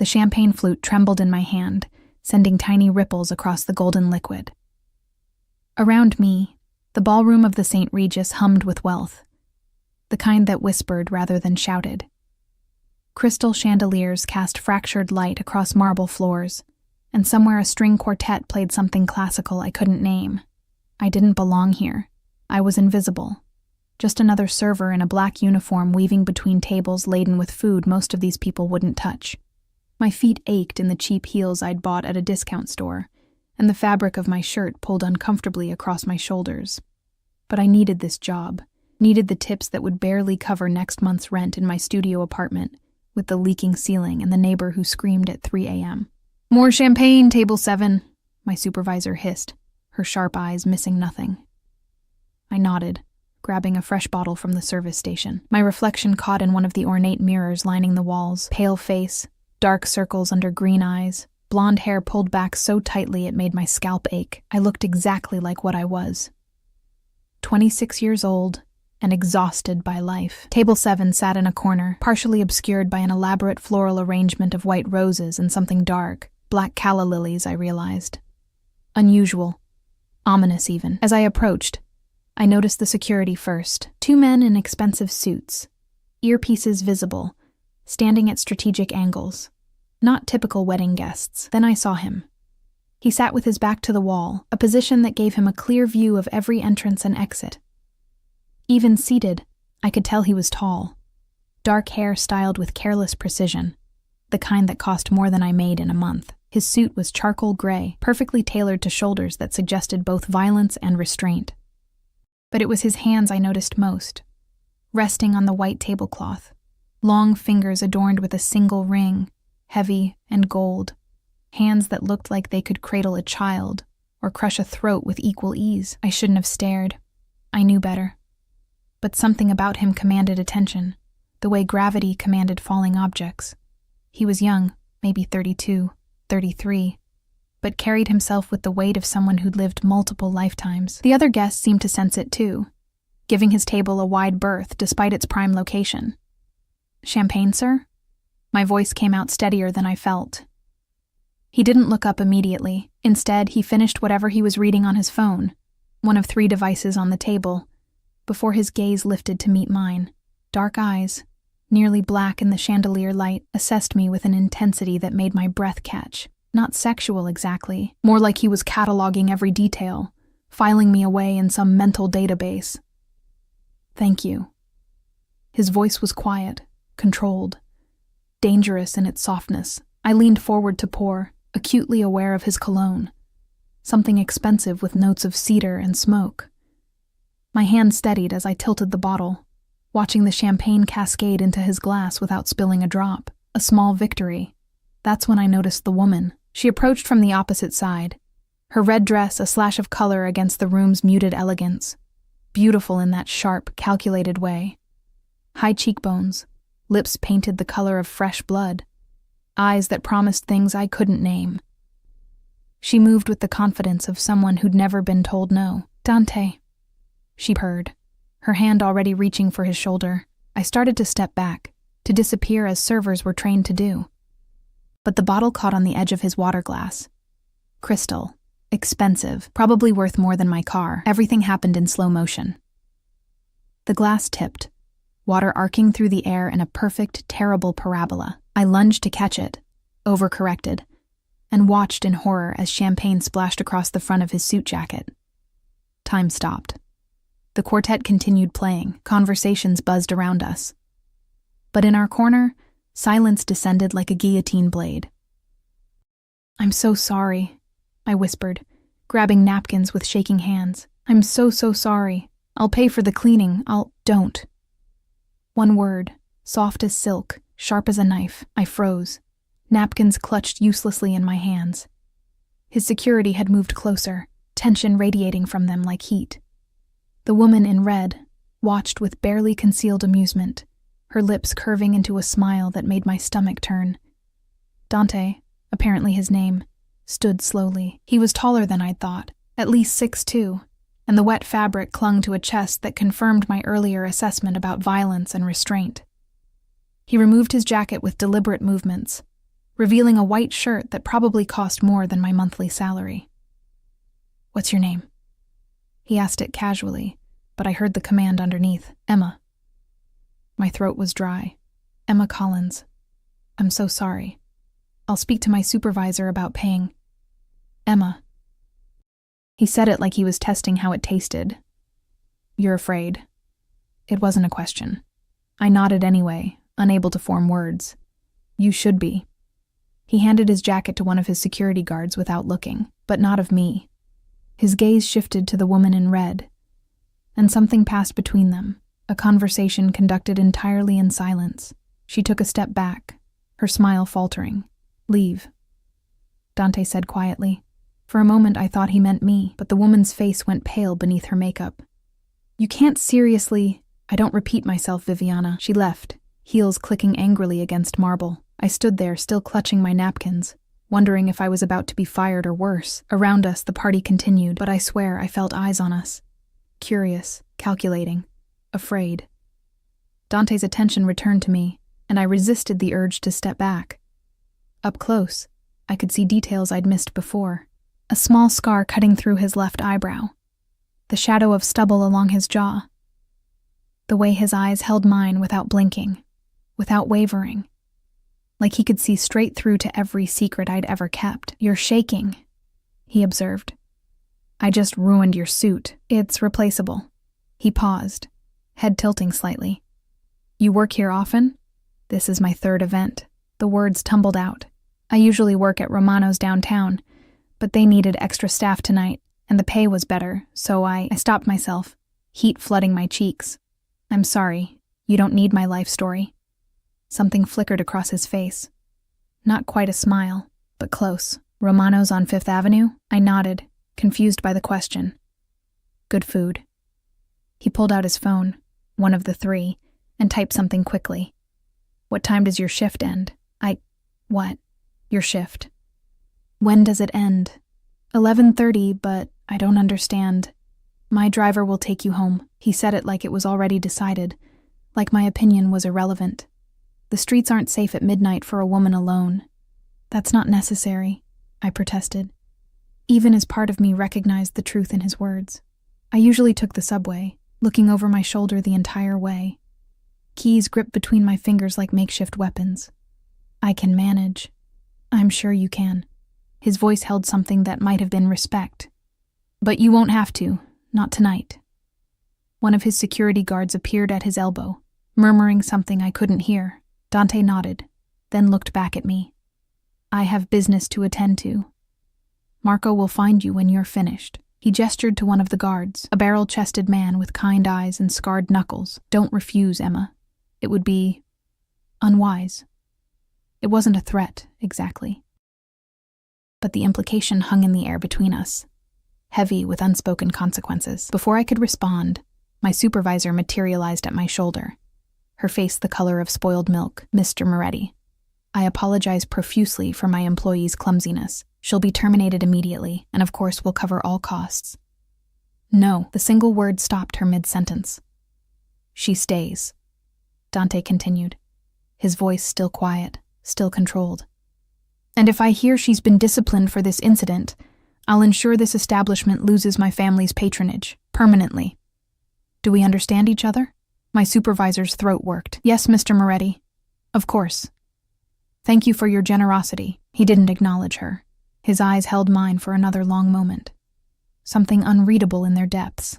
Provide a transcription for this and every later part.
The champagne flute trembled in my hand, sending tiny ripples across the golden liquid. Around me, the ballroom of the St. Regis hummed with wealth, the kind that whispered rather than shouted. Crystal chandeliers cast fractured light across marble floors, and somewhere a string quartet played something classical I couldn't name. I didn't belong here. I was invisible. Just another server in a black uniform weaving between tables laden with food most of these people wouldn't touch. My feet ached in the cheap heels I'd bought at a discount store, and the fabric of my shirt pulled uncomfortably across my shoulders. But I needed this job, needed the tips that would barely cover next month's rent in my studio apartment, with the leaking ceiling and the neighbor who screamed at 3 a.m. "More champagne, table 7, my supervisor hissed, her sharp eyes missing nothing. I nodded, grabbing a fresh bottle from the service station. My reflection caught in one of the ornate mirrors lining the walls, pale face, dark circles under green eyes, blonde hair pulled back so tightly it made my scalp ache. I looked exactly like what I was. 26 years old and exhausted by life. Table 7 sat in a corner, partially obscured by an elaborate floral arrangement of white roses and something dark, black calla lilies, I realized. Unusual. Ominous even. As I approached, I noticed the security first. 2 men in expensive suits, earpieces visible, standing at strategic angles. Not typical wedding guests. Then I saw him. He sat with his back to the wall, a position that gave him a clear view of every entrance and exit. Even seated, I could tell he was tall. Dark hair styled with careless precision, the kind that cost more than I made in a month. His suit was charcoal gray, perfectly tailored to shoulders that suggested both violence and restraint. But it was his hands I noticed most, resting on the white tablecloth, long fingers adorned with a single ring, heavy and gold, hands that looked like they could cradle a child or crush a throat with equal ease. I shouldn't have stared. I knew better. But something about him commanded attention, the way gravity commanded falling objects. He was young, maybe 32, 33, but carried himself with the weight of someone who'd lived multiple lifetimes. The other guests seemed to sense it too, giving his table a wide berth despite its prime location. "Champagne, sir?" My voice came out steadier than I felt. He didn't look up immediately. Instead, he finished whatever he was reading on his phone, one of 3 devices on the table, before his gaze lifted to meet mine. Dark eyes, nearly black in the chandelier light, assessed me with an intensity that made my breath catch. Not sexual exactly, more like he was cataloging every detail, filing me away in some mental database. "Thank you." His voice was quiet, controlled, dangerous in its softness. I leaned forward to pour, acutely aware of his cologne, something expensive with notes of cedar and smoke. My hand steadied as I tilted the bottle, watching the champagne cascade into his glass without spilling a drop. A small victory. That's when I noticed the woman. She approached from the opposite side, her red dress a slash of color against the room's muted elegance, beautiful in that sharp, calculated way. High cheekbones, lips painted the color of fresh blood, eyes that promised things I couldn't name. She moved with the confidence of someone who'd never been told no. "Dante," she purred, her hand already reaching for his shoulder. I started to step back, to disappear as servers were trained to do. But the bottle caught on the edge of his water glass. Crystal. Expensive. Probably worth more than my car. Everything happened in slow motion. The glass tipped, water arcing through the air in a perfect, terrible parabola. I lunged to catch it, overcorrected, and watched in horror as champagne splashed across the front of his suit jacket. Time stopped. The quartet continued playing. Conversations buzzed around us. But in our corner, silence descended like a guillotine blade. "I'm so sorry," I whispered, grabbing napkins with shaking hands. "I'm so sorry. I'll pay for the cleaning. Don't." One word, soft as silk, sharp as a knife. I froze, napkins clutched uselessly in my hands. His security had moved closer, tension radiating from them like heat. The woman in red watched with barely concealed amusement, her lips curving into a smile that made my stomach turn. Dante, apparently his name, stood slowly. He was taller than I'd thought, at least 6'2", and the wet fabric clung to a chest that confirmed my earlier assessment about violence and restraint. He removed his jacket with deliberate movements, revealing a white shirt that probably cost more than my monthly salary. "What's your name?" He asked it casually, but I heard the command underneath, "Emma." My throat was dry. "Emma Collins. I'm so sorry. I'll speak to my supervisor about paying." "Emma." He said it like he was testing how it tasted. "You're afraid?" It wasn't a question. I nodded anyway, unable to form words. "You should be." He handed his jacket to one of his security guards without looking, but not of me. His gaze shifted to the woman in red, and something passed between them, a conversation conducted entirely in silence. She took a step back, her smile faltering. "Leave," Dante said quietly. For a moment I thought he meant me, but the woman's face went pale beneath her makeup. "You can't seriously—" "I don't repeat myself, Viviana." She left, heels clicking angrily against marble. I stood there, still clutching my napkins, wondering if I was about to be fired or worse. Around us, the party continued, but I swear I felt eyes on us. Curious, calculating, afraid. Dante's attention returned to me, and I resisted the urge to step back. Up close, I could see details I'd missed before. A small scar cutting through his left eyebrow. The shadow of stubble along his jaw. The way his eyes held mine without blinking, without wavering. Like he could see straight through to every secret I'd ever kept. "You're shaking," he observed. "I just ruined your suit. It's replaceable." He paused, head tilting slightly. "You work here often?" "This is my third event." The words tumbled out. "I usually work at Romano's downtown, but they needed extra staff tonight, and the pay was better, so I stopped myself, heat flooding my cheeks. "I'm sorry, you don't need my life story." Something flickered across his face. Not quite a smile, but close. "Romano's on Fifth Avenue?" I nodded, confused by the question. "Good food." He pulled out his phone, one of the three, and typed something quickly. "What time does your shift end?" "What?" "Your shift." "When does it end?" 11:30, but I don't understand." "My driver will take you home." He said it like it was already decided, like my opinion was irrelevant. "The streets aren't safe at midnight for a woman alone." "That's not necessary," I protested. Even as part of me recognized the truth in his words. I usually took the subway, looking over my shoulder the entire way. Keys gripped between my fingers like makeshift weapons. "I can manage." "I'm sure you can." His voice held something that might have been respect. "But you won't have to, not tonight." One of his security guards appeared at his elbow, murmuring something I couldn't hear. Dante nodded, then looked back at me. "I have business to attend to. Marco will find you when you're finished." He gestured to one of the guards, a barrel-chested man with kind eyes and scarred knuckles. "Don't refuse, Emma. It would be unwise." It wasn't a threat, exactly. But the implication hung in the air between us, heavy with unspoken consequences. Before I could respond, my supervisor materialized at my shoulder, her face the color of spoiled milk. "Mr. Moretti, I apologize profusely for my employee's clumsiness. She'll be terminated immediately, and of course we'll cover all costs." "No," the single word stopped her mid-sentence. "She stays," Dante continued, his voice still quiet, still controlled. "And if I hear she's been disciplined for this incident, I'll ensure this establishment loses my family's patronage, permanently. Do we understand each other?" My supervisor's throat worked. "Yes, Mr. Moretti. Of course. Thank you for your generosity." He didn't acknowledge her. His eyes held mine for another long moment, something unreadable in their depths.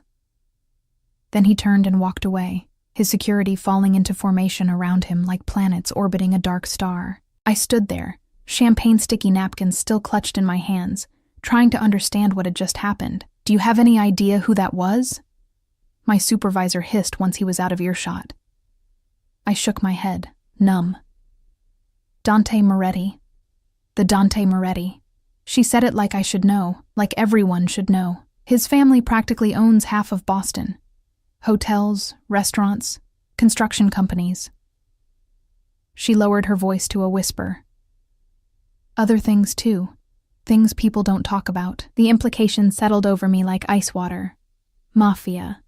Then he turned and walked away, his security falling into formation around him like planets orbiting a dark star. I stood there, champagne-sticky napkins still clutched in my hands, trying to understand what had just happened. "Do you have any idea who that was?" My supervisor hissed once he was out of earshot. I shook my head, numb. "Dante Moretti. The Dante Moretti." She said it like I should know, like everyone should know. His family practically owns half of Boston. Hotels, restaurants, construction companies. She lowered her voice to a whisper. "Other things too. Things people don't talk about." The implication settled over me like ice water. Mafia.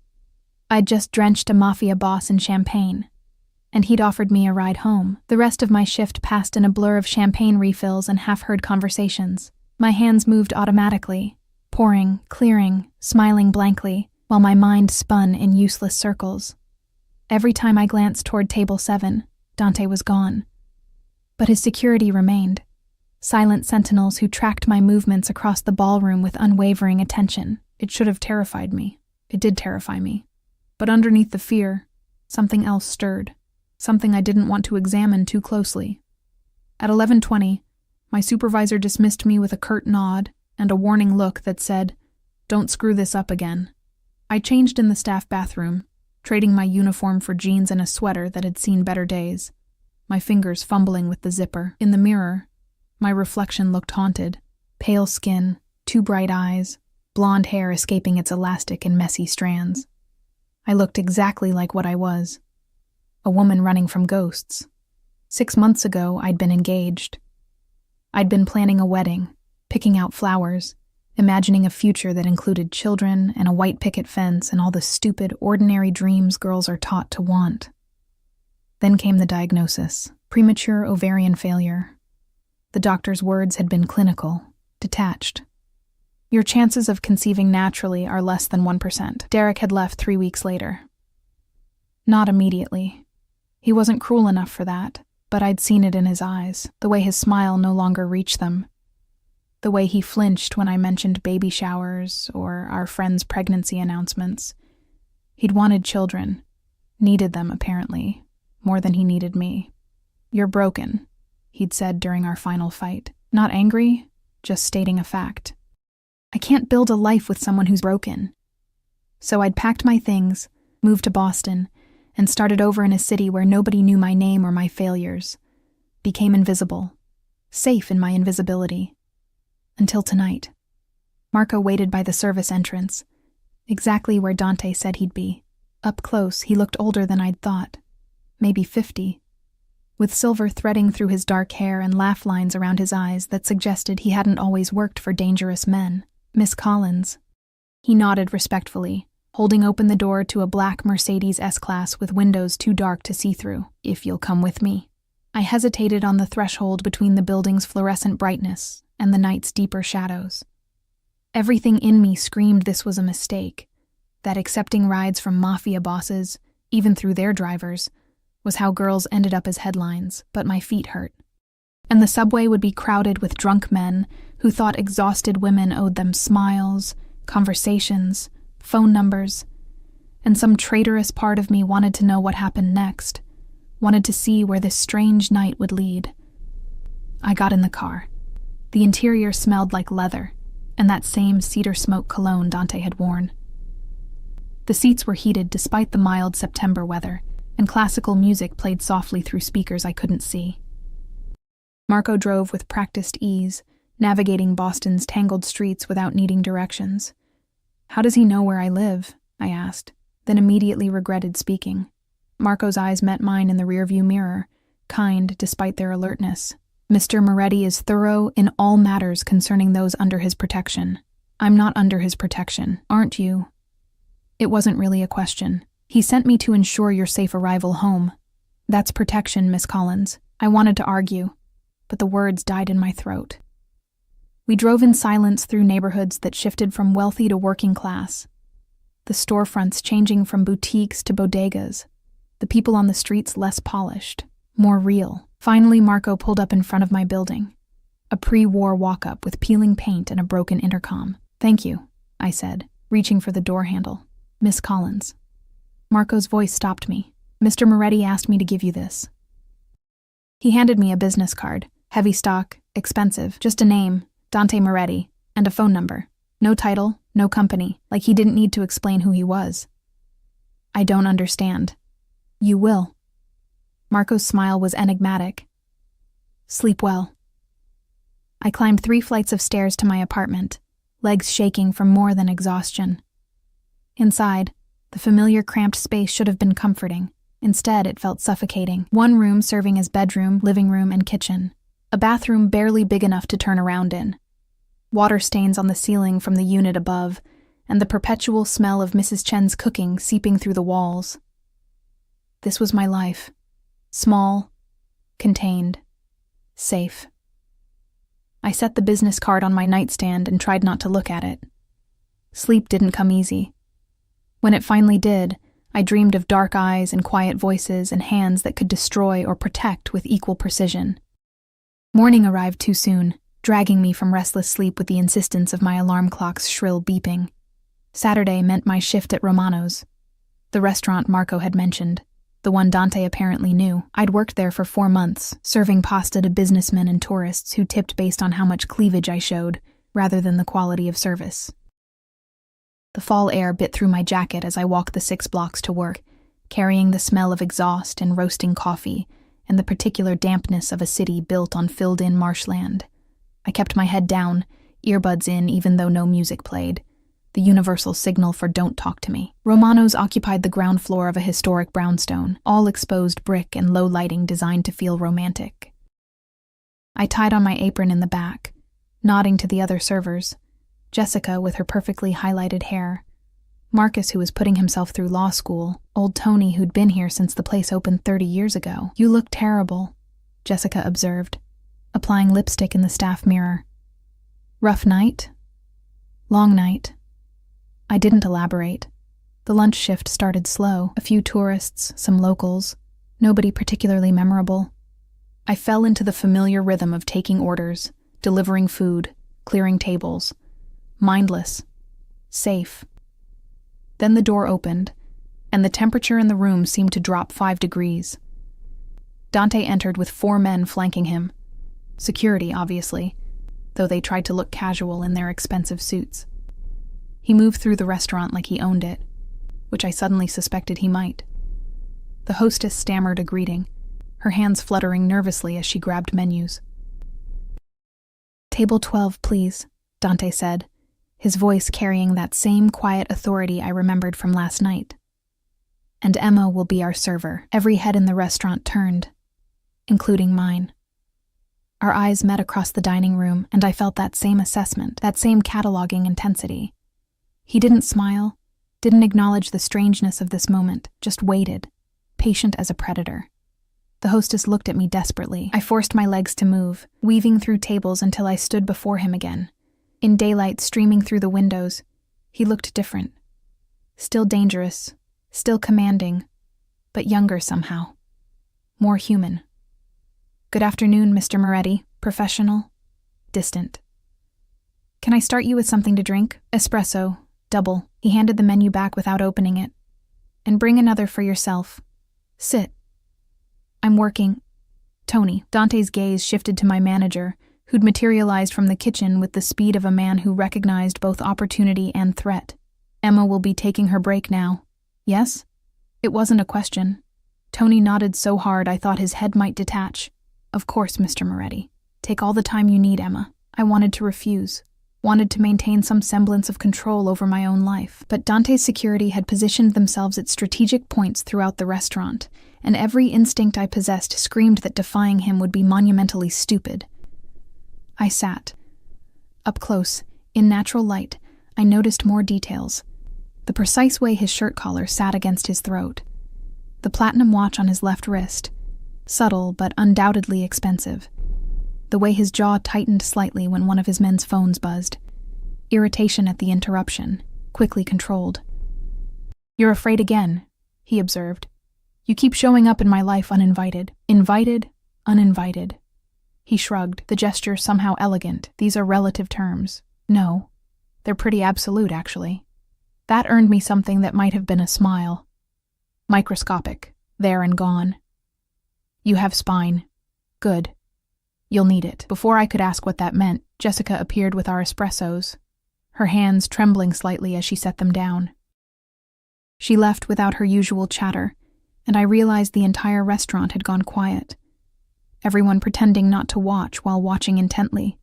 I'd just drenched a mafia boss in champagne. and he'd offered me a ride home. The rest of my shift passed in a blur of champagne refills and half-heard conversations. My hands moved automatically, pouring, clearing, smiling blankly, while my mind spun in useless circles. Every time I glanced toward table 7, Dante was gone. But his security remained. Silent sentinels who tracked my movements across the ballroom with unwavering attention. It should have terrified me. It did terrify me. But underneath the fear, something else stirred. Something I didn't want to examine too closely. At 11:20, my supervisor dismissed me with a curt nod and a warning look that said, "Don't screw this up again." I changed in the staff bathroom, trading my uniform for jeans and a sweater that had seen better days, my fingers fumbling with the zipper. In the mirror, my reflection looked haunted. Pale skin, 2 bright eyes, blonde hair escaping its elastic and messy strands. I looked exactly like what I was. A woman running from ghosts. 6 months ago, I'd been engaged. I'd been planning a wedding, picking out flowers, imagining a future that included children and a white picket fence and all the stupid, ordinary dreams girls are taught to want. Then came the diagnosis: premature ovarian failure. The doctor's words had been clinical, detached. Your chances of conceiving naturally are less than 1%. Derek had left 3 weeks later. Not immediately. He wasn't cruel enough for that, but I'd seen it in his eyes, the way his smile no longer reached them, the way he flinched when I mentioned baby showers or our friends' pregnancy announcements. He'd wanted children, needed them apparently, more than he needed me. "You're broken," he'd said during our final fight. Not angry, just stating a fact. I can't build a life with someone who's broken. So I'd packed my things, moved to Boston, and started over in a city where nobody knew my name or my failures. Became invisible. Safe in my invisibility. Until tonight. Marco waited by the service entrance, exactly where Dante said he'd be. Up close, he looked older than I'd thought. Maybe 50. With silver threading through his dark hair and laugh lines around his eyes that suggested he hadn't always worked for dangerous men. "Miss Collins." He nodded respectfully, holding open the door to a black Mercedes S-Class with windows too dark to see through. "If you'll come with me." I hesitated on the threshold between the building's fluorescent brightness and the night's deeper shadows. Everything in me screamed this was a mistake, that accepting rides from Mafia bosses, even through their drivers, was how girls ended up as headlines, but my feet hurt. And the subway would be crowded with drunk men who thought exhausted women owed them smiles, conversations, phone numbers, and some traitorous part of me wanted to know what happened next, wanted to see where this strange night would lead. I got in the car. The interior smelled like leather, and that same cedar smoke cologne Dante had worn. The seats were heated despite the mild September weather, and classical music played softly through speakers I couldn't see. Marco drove with practiced ease, navigating Boston's tangled streets without needing directions. "How does he know where I live?" I asked, then immediately regretted speaking. Marco's eyes met mine in the rearview mirror, kind despite their alertness. "Mr. Moretti is thorough in all matters concerning those under his protection." "I'm not under his protection, aren't you?" It wasn't really a question. "He sent me to ensure your safe arrival home." "That's protection, Miss Collins." I wanted to argue, but the words died in my throat. We drove in silence through neighborhoods that shifted from wealthy to working class, the storefronts changing from boutiques to bodegas, the people on the streets less polished, more real. Finally, Marco pulled up in front of my building, a pre-war walk-up with peeling paint and a broken intercom. "Thank you," I said, reaching for the door handle. "Miss Collins." Marco's voice stopped me. "Mr. Moretti asked me to give you this." He handed me a business card, heavy stock, expensive, just a name, Dante Moretti, and a phone number. No title, no company, like he didn't need to explain who he was. "I don't understand." "You will." Marco's smile was enigmatic. "Sleep well." I climbed 3 flights of stairs to my apartment, legs shaking from more than exhaustion. Inside, the familiar cramped space should have been comforting. Instead, it felt suffocating. One room serving as bedroom, living room, and kitchen. A bathroom barely big enough to turn around in. Water stains on the ceiling from the unit above, and the perpetual smell of Mrs. Chen's cooking seeping through the walls. This was my life. Small, contained, safe. I set the business card on my nightstand and tried not to look at it. Sleep didn't come easy. When it finally did, I dreamed of dark eyes and quiet voices and hands that could destroy or protect with equal precision. Morning arrived too soon, dragging me from restless sleep with the insistence of my alarm clock's shrill beeping. Saturday meant my shift at Romano's, the restaurant Marco had mentioned, the one Dante apparently knew. I'd worked there for 4 months, serving pasta to businessmen and tourists who tipped based on how much cleavage I showed, rather than the quality of service. The fall air bit through my jacket as I walked the 6 blocks to work, carrying the smell of exhaust and roasting coffee, and the particular dampness of a city built on filled-in marshland. I kept my head down, earbuds in even though no music played, the universal signal for don't talk to me. Romano's occupied the ground floor of a historic brownstone, all exposed brick and low lighting designed to feel romantic. I tied on my apron in the back, nodding to the other servers, Jessica with her perfectly highlighted hair, Marcus who was putting himself through law school, old Tony who'd been here since the place opened 30 years ago. "You look terrible," Jessica observed, applying lipstick in the staff mirror. "Rough night?" "Long night." I didn't elaborate. The lunch shift started slow. A few tourists, some locals, nobody particularly memorable. I fell into the familiar rhythm of taking orders, delivering food, clearing tables. Mindless. Safe. Then the door opened, and the temperature in the room seemed to drop 5 degrees. Dante entered with 4 men flanking him. Security, obviously, though they tried to look casual in their expensive suits. He moved through the restaurant like he owned it, which I suddenly suspected he might. The hostess stammered a greeting, her hands fluttering nervously as she grabbed menus. "Table 12, please," Dante said, his voice carrying that same quiet authority I remembered from last night. "And Emma will be our server." Every head in the restaurant turned, including mine. Our eyes met across the dining room, and I felt that same assessment, that same cataloging intensity. He didn't smile, didn't acknowledge the strangeness of this moment, just waited, patient as a predator. The hostess looked at me desperately. I forced my legs to move, weaving through tables until I stood before him again. In daylight streaming through the windows, he looked different. Still dangerous, still commanding, but younger somehow. More human. "Good afternoon, Mr. Moretti. Professional, distant. Can I start you with something to drink? Espresso. Double." He handed the menu back without opening it. "And bring another for yourself. Sit." "I'm working." Tony. Dante's gaze shifted to my manager, who'd materialized from the kitchen with the speed of a man who recognized both opportunity and threat. "Emma will be taking her break now." "Yes?" It wasn't a question. Tony nodded so hard I thought his head might detach. "Of course, Mr. Moretti. Take all the time you need, Emma." I wanted to refuse. Wanted to maintain some semblance of control over my own life. But Dante's security had positioned themselves at strategic points throughout the restaurant, and every instinct I possessed screamed that defying him would be monumentally stupid. I sat. Up close, in natural light, I noticed more details. The precise way his shirt collar sat against his throat. The platinum watch on his left wrist. Subtle, but undoubtedly expensive. The way his jaw tightened slightly when one of his men's phones buzzed. Irritation at the interruption, quickly controlled. "You're afraid again," he observed. "You keep showing up in my life uninvited. Invited, uninvited." He shrugged, the gesture somehow elegant. "These are relative terms." "No. They're pretty absolute, actually." That earned me something that might have been a smile. "Microscopic. There and gone." "You have spine. Good. You'll need it." Before I could ask what that meant, Jessica appeared with our espressos, her hands trembling slightly as she set them down. She left without her usual chatter, and I realized the entire restaurant had gone quiet. Everyone pretending not to watch while watching intently.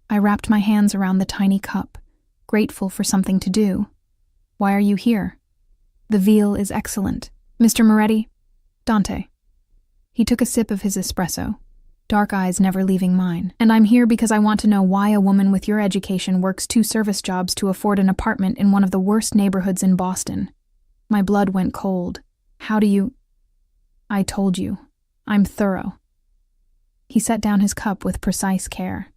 I wrapped my hands around the tiny cup, grateful for something to do. "Why are you here?" "The veal is excellent. Mr. Moretti." "Dante." He took a sip of his espresso, dark eyes never leaving mine. "And I'm here because I want to know why a woman with your education works 2 service jobs to afford an apartment in one of the worst neighborhoods in Boston." My blood went cold. "How do you—" "I told you." I'm thorough." He set down his cup with precise care.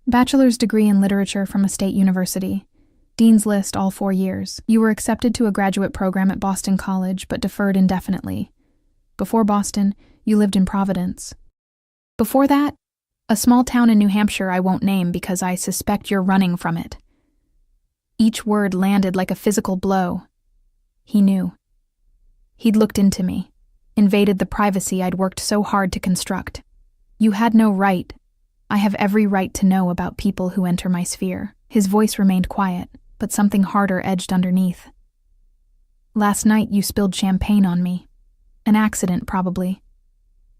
"Bachelor's degree in literature from a state university. Dean's List all 4 years. You were accepted to a graduate program at Boston College, but deferred indefinitely. Before Boston, you lived in Providence. Before that, a small town in New Hampshire I won't name because I suspect you're running from it." Each word landed like a physical blow. He knew. He'd looked into me, invaded the privacy I'd worked so hard to construct. "You had no right. I have every right to know about people who enter my sphere." His voice remained quiet, but something harder edged underneath. "Last night you spilled champagne on me. An accident, probably.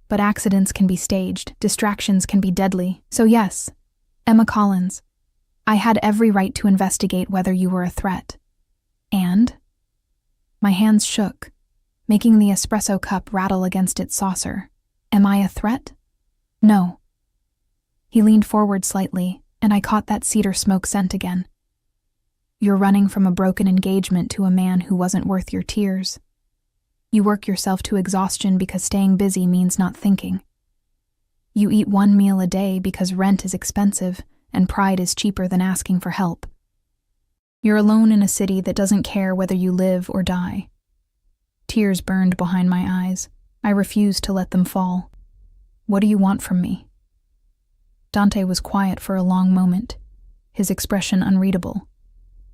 But accidents can be staged, distractions can be deadly. So yes, Emma Collins, I had every right to investigate whether you were a threat. And?" My hands shook, making the espresso cup rattle against its saucer. "Am I a threat?" "No." He leaned forward slightly, and I caught that cedar smoke scent again. "You're running from a broken engagement to a man who wasn't worth your tears. You work yourself to exhaustion because staying busy means not thinking. You eat 1 meal a day because rent is expensive and pride is cheaper than asking for help. You're alone in a city that doesn't care whether you live or die." Tears burned behind my eyes. I refused to let them fall. "What do you want from me?" Dante was quiet for a long moment, his expression unreadable.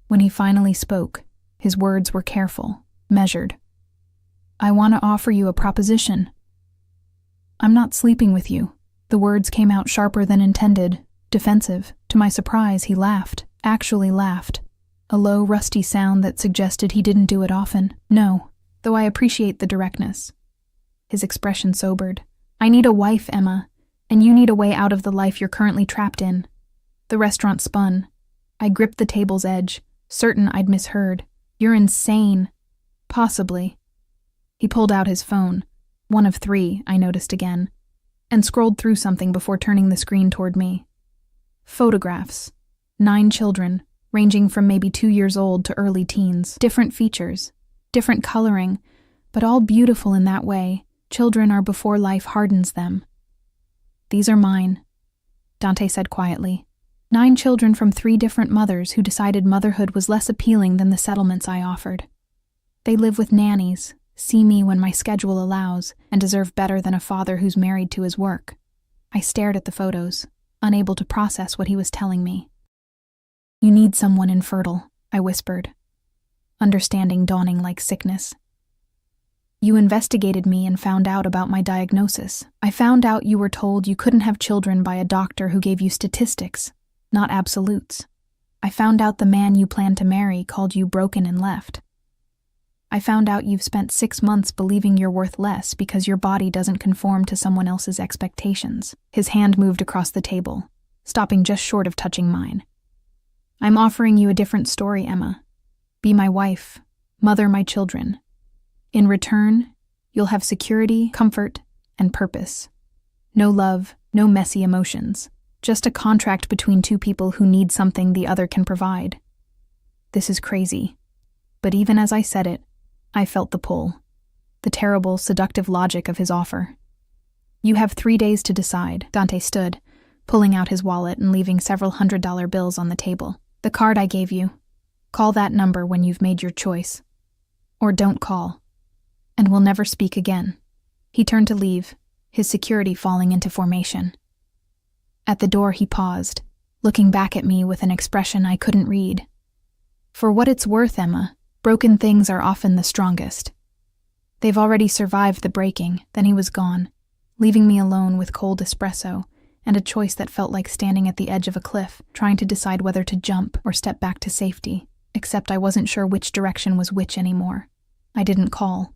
When he finally spoke, his words were careful, measured. "I want to offer you a proposition." "I'm not sleeping with you." The words came out sharper than intended, defensive. To my surprise, he laughed, actually laughed. A low, rusty sound that suggested he didn't do it often. "No, though I appreciate the directness." His expression sobered. "I need a wife, Emma, and you need a way out of the life you're currently trapped in." The restaurant spun. I gripped the table's edge, certain I'd misheard. "You're insane." "Possibly." He pulled out his phone, one of 3, I noticed again, and scrolled through something before turning the screen toward me. Photographs. 9 children, ranging from maybe 2 years old to early teens. Different features, different coloring, but all beautiful in that way. Children are before life hardens them. "These are mine," Dante said quietly. 9 children from 3 different mothers who decided motherhood was less appealing than the settlements I offered. They live with nannies, see me when my schedule allows, and deserve better than a father who's married to his work. I stared at the photos, unable to process what he was telling me. "You need someone infertile," I whispered, understanding dawning like sickness. "You investigated me and found out about my diagnosis. I found out you were told you couldn't have children by a doctor who gave you statistics, not absolutes. I found out the man you planned to marry called you broken and left. I found out you've spent 6 months believing you're worth less because your body doesn't conform to someone else's expectations." His hand moved across the table, stopping just short of touching mine. "I'm offering you a different story, Emma. Be my wife, mother my children. In return, you'll have security, comfort, and purpose. No love, no messy emotions. Just a contract between 2 people who need something the other can provide." This is crazy, but even as I said it, I felt the pull, the terrible, seductive logic of his offer. "You have 3 days to decide." Dante stood, pulling out his wallet and leaving several $100 bills on the table. "The card I gave you. Call that number when you've made your choice. Or don't call. And we'll never speak again." He turned to leave, his security falling into formation. At the door he paused, looking back at me with an expression I couldn't read. "For what it's worth, Emma, broken things are often the strongest." They've already survived the breaking. Then he was gone, leaving me alone with cold espresso and a choice that felt like standing at the edge of a cliff, trying to decide whether to jump or step back to safety, except I wasn't sure which direction was which anymore. I didn't call.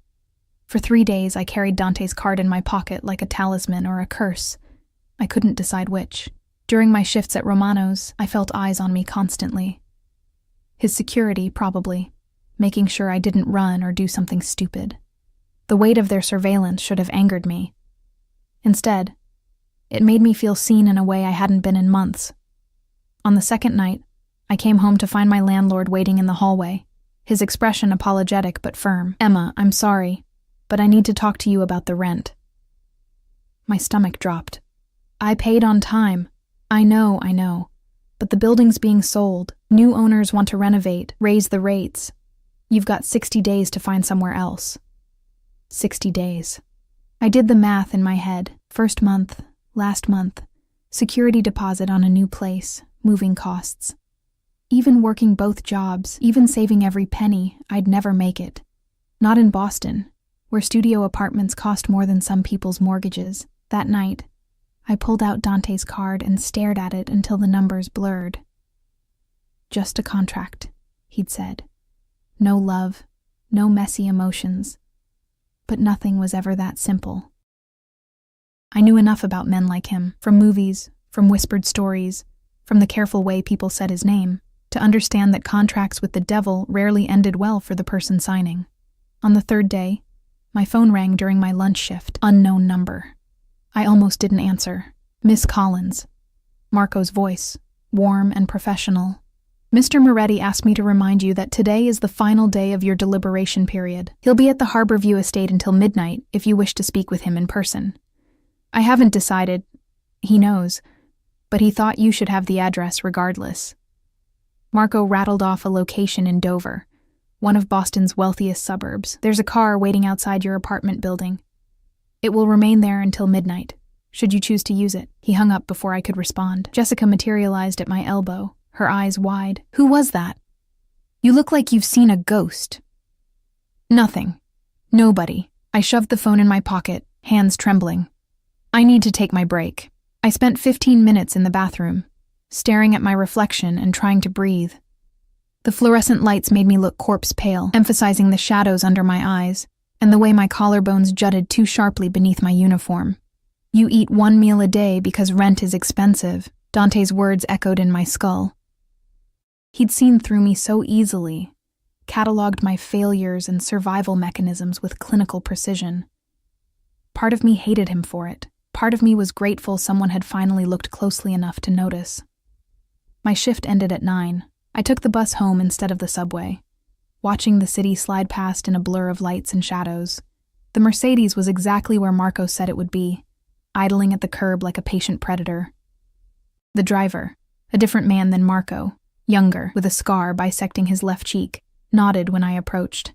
For 3 days I carried Dante's card in my pocket like a talisman or a curse. I couldn't decide which. During my shifts at Romano's, I felt eyes on me constantly. His security, probably, making sure I didn't run or do something stupid. The weight of their surveillance should have angered me. Instead, it made me feel seen in a way I hadn't been in months. On the second night, I came home to find my landlord waiting in the hallway, his expression apologetic but firm. "Emma, I'm sorry, but I need to talk to you about the rent." My stomach dropped. I paid on time. I know. But the building's being sold. New owners want to renovate, raise the rates. You've got 60 days to find somewhere else. 60 days. I did the math in my head. First month, last month, security deposit on a new place, moving costs. Even working both jobs, even saving every penny, I'd never make it. Not in Boston, where studio apartments cost more than some people's mortgages. That night, I pulled out Dante's card and stared at it until the numbers blurred. Just a contract, he'd said. No love, no messy emotions. But nothing was ever that simple. I knew enough about men like him, from movies, from whispered stories, from the careful way people said his name, to understand that contracts with the devil rarely ended well for the person signing. On the third day, my phone rang during my lunch shift. Unknown number. I almost didn't answer. Miss Collins. Marco's voice, warm and professional. Mr. Moretti asked me to remind you that today is the final day of your deliberation period. He'll be at the Harborview estate until midnight if you wish to speak with him in person. I haven't decided. He knows. But he thought you should have the address regardless. Marco rattled off a location in Dover, one of Boston's wealthiest suburbs. There's a car waiting outside your apartment building. It will remain there until midnight, should you choose to use it. He hung up before I could respond. Jessica materialized at my elbow, her eyes wide. Who was that? You look like you've seen a ghost. Nothing. Nobody. I shoved the phone in my pocket, hands trembling. I need to take my break. I spent 15 minutes in the bathroom, staring at my reflection and trying to breathe. The fluorescent lights made me look corpse pale, emphasizing the shadows under my eyes and the way my collarbones jutted too sharply beneath my uniform. You eat one meal a day because rent is expensive, Dante's words echoed in my skull. He'd seen through me so easily, cataloged my failures and survival mechanisms with clinical precision. Part of me hated him for it. Part of me was grateful someone had finally looked closely enough to notice. My shift ended at 9. I took the bus home instead of the subway, watching the city slide past in a blur of lights and shadows. The Mercedes was exactly where Marco said it would be, idling at the curb like a patient predator. The driver, a different man than Marco, younger, with a scar bisecting his left cheek, nodded when I approached.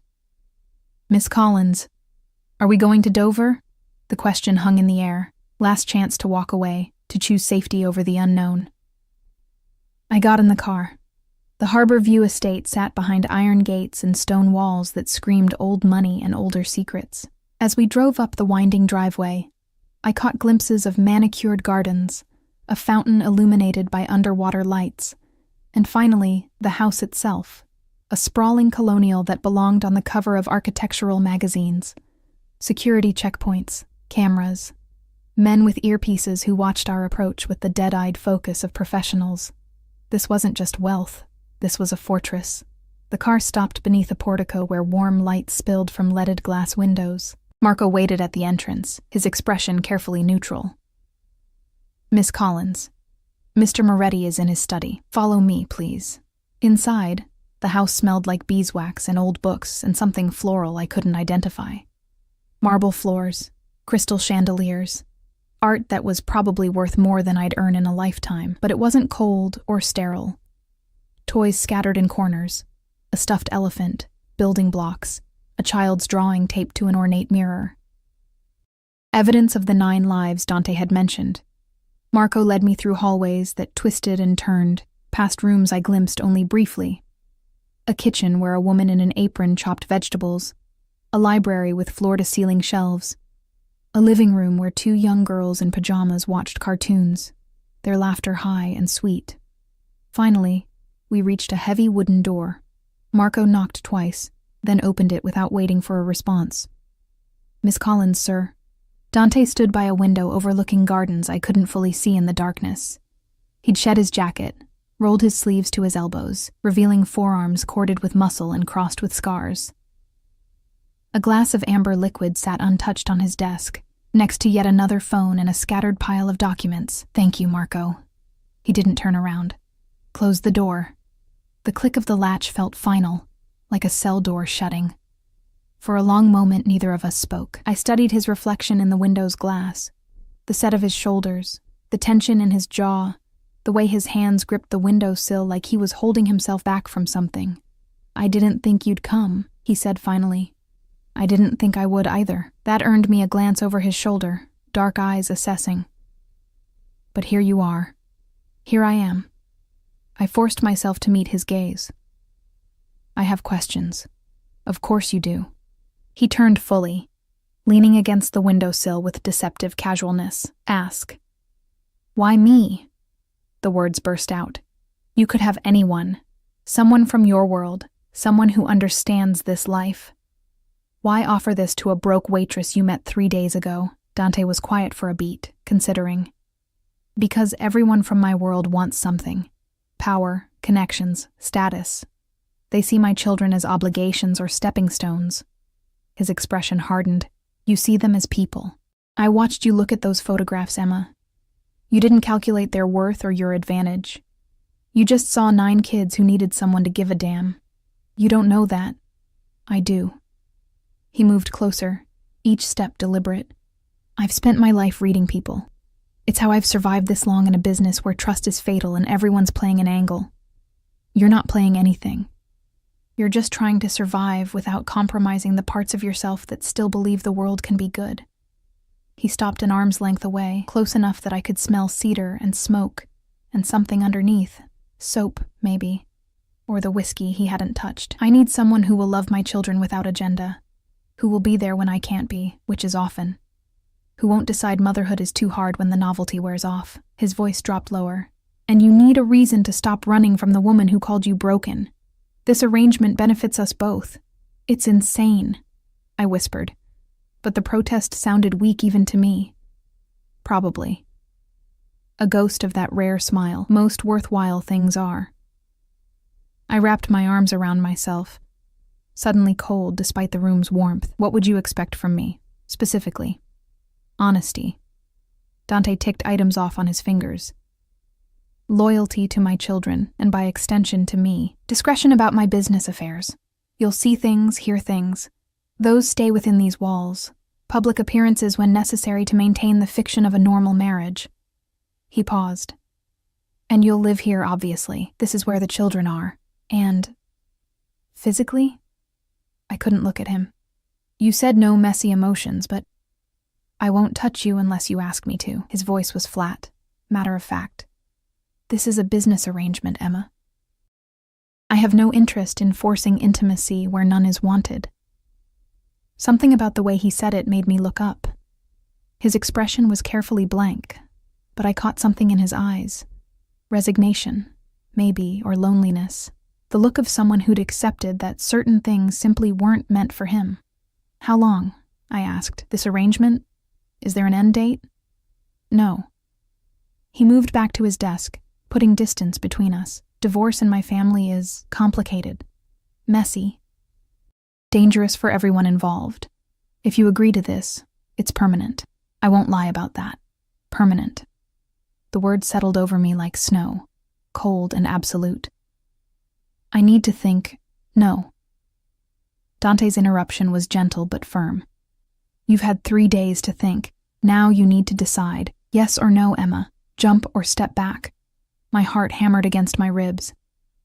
Miss Collins, are we going to Dover? The question hung in the air, last chance to walk away, to choose safety over the unknown. I got in the car. The Harborview estate sat behind iron gates and stone walls that screamed old money and older secrets. As we drove up the winding driveway, I caught glimpses of manicured gardens, a fountain illuminated by underwater lights, and finally, the house itself, a sprawling colonial that belonged on the cover of architectural magazines. Security checkpoints, cameras, men with earpieces who watched our approach with the dead-eyed focus of professionals. This wasn't just wealth. This was a fortress. The car stopped beneath a portico where warm light spilled from leaded glass windows. Marco waited at the entrance, his expression carefully neutral. Miss Collins, Mr. Moretti is in his study. Follow me, please. Inside, the house smelled like beeswax and old books and something floral I couldn't identify. Marble floors, crystal chandeliers, art that was probably worth more than I'd earn in a lifetime, but it wasn't cold or sterile. Toys scattered in corners, a stuffed elephant, building blocks, a child's drawing taped to an ornate mirror. Evidence of the 9 lives Dante had mentioned. Marco led me through hallways that twisted and turned, past rooms I glimpsed only briefly. A kitchen where a woman in an apron chopped vegetables, a library with floor-to-ceiling shelves, a living room where 2 young girls in pajamas watched cartoons, their laughter high and sweet. Finally, we reached a heavy wooden door. Marco knocked twice, then opened it without waiting for a response. Miss Collins, sir. Dante stood by a window overlooking gardens I couldn't fully see in the darkness. He'd shed his jacket, rolled his sleeves to his elbows, revealing forearms corded with muscle and crossed with scars. A glass of amber liquid sat untouched on his desk, next to yet another phone and a scattered pile of documents. Thank you, Marco. He didn't turn around. Closed the door. The click of the latch felt final, like a cell door shutting. For a long moment, neither of us spoke. I studied his reflection in the window's glass. The set of his shoulders, the tension in his jaw, the way his hands gripped the windowsill like he was holding himself back from something. "I didn't think you'd come," he said finally. "I didn't think I would either." That earned me a glance over his shoulder, dark eyes assessing. "But here you are. Here I am." I forced myself to meet his gaze. "I have questions." "Of course you do." He turned fully, leaning against the windowsill with deceptive casualness. "Ask." "Why me?" The words burst out. "You could have anyone. Someone from your world. Someone who understands this life. Why offer this to a broke waitress you met 3 days ago?" Dante was quiet for a beat, considering. "Because everyone from my world wants something. Power, connections, status. They see my children as obligations or stepping stones." His expression hardened. "You see them as people. I watched you look at those photographs, Emma. You didn't calculate their worth or your advantage. You just saw 9 kids who needed someone to give a damn. You don't know that. I do." He moved closer, each step deliberate. "I've spent my life reading people. It's how I've survived this long in a business where trust is fatal and everyone's playing an angle. You're not playing anything. You're just trying to survive without compromising the parts of yourself that still believe the world can be good." He stopped an arm's length away, close enough that I could smell cedar and smoke, and something underneath. Soap, maybe. Or the whiskey he hadn't touched. "I need someone who will love my children without agenda. Who will be there when I can't be, which is often. Who won't decide motherhood is too hard when the novelty wears off." His voice dropped lower. "And you need a reason to stop running from the woman who called you broken. This arrangement benefits us both. It's insane," I whispered. But the protest sounded weak even to me. "Probably." A ghost of that rare smile. Most worthwhile things are. I wrapped my arms around myself, suddenly cold despite the room's warmth. "What would you expect from me, specifically?" "Honesty." Dante ticked items off on his fingers. "Loyalty to my children, and by extension to me. Discretion about my business affairs. You'll see things, hear things. Those stay within these walls. Public appearances when necessary to maintain the fiction of a normal marriage." He paused. "And you'll live here, obviously. This is where the children are. And physically?" I couldn't look at him. "You said no messy emotions, but I won't touch you unless you ask me to." His voice was flat, matter of fact. "This is a business arrangement, Emma. I have no interest in forcing intimacy where none is wanted." Something about the way he said it made me look up. His expression was carefully blank, but I caught something in his eyes. Resignation, maybe, or loneliness. The look of someone who'd accepted that certain things simply weren't meant for him. "How long?" I asked. "This arrangement? Is there an end date?" "No." He moved back to his desk, putting distance between us. "Divorce in my family is complicated, messy, dangerous for everyone involved. If you agree to this, it's permanent. I won't lie about that. Permanent." The word settled over me like snow, cold and absolute. "I need to think, no." Dante's interruption was gentle but firm. "You've had 3 days to think. Now you need to decide. Yes or no, Emma. Jump or step back." My heart hammered against my ribs.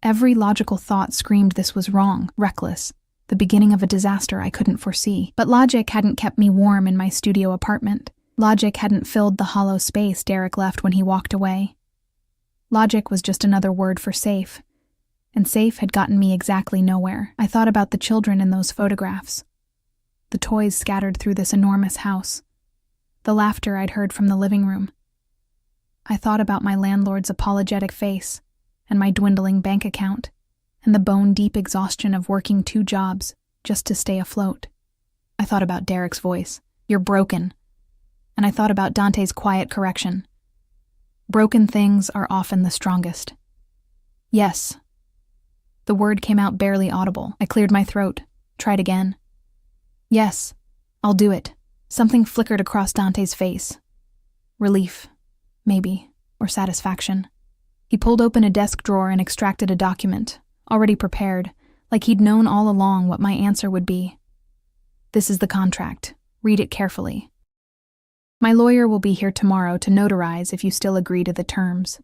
Every logical thought screamed this was wrong, reckless, the beginning of a disaster I couldn't foresee. But logic hadn't kept me warm in my studio apartment. Logic hadn't filled the hollow space Derek left when he walked away. Logic was just another word for safe, and safe had gotten me exactly nowhere. I thought about the children in those photographs, the toys scattered through this enormous house, the laughter I'd heard from the living room. I thought about my landlord's apologetic face, and my dwindling bank account, and the bone-deep exhaustion of working 2 jobs just to stay afloat. I thought about Derek's voice. "You're broken." And I thought about Dante's quiet correction. Broken things are often the strongest. "Yes." The word came out barely audible. I cleared my throat, tried again. "Yes, I'll do it." Something flickered across Dante's face. Relief, maybe, or satisfaction. He pulled open a desk drawer and extracted a document, already prepared, like he'd known all along what my answer would be. "This is the contract. Read it carefully." My lawyer will be here tomorrow to notarize if you still agree to the terms.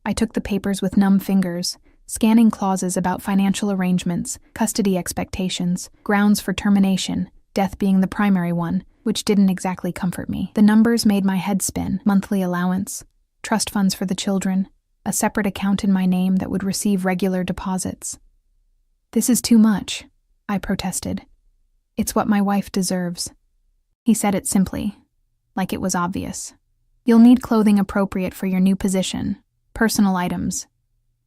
I took the papers with numb fingers, scanning clauses about financial arrangements, custody expectations, grounds for termination, death being the primary one, which didn't exactly comfort me. The numbers made my head spin: monthly allowance, trust funds for the children, a separate account in my name that would receive regular deposits. "This is too much," I protested. "It's what my wife deserves." He said it simply, like it was obvious. "You'll need clothing appropriate for your new position, personal items,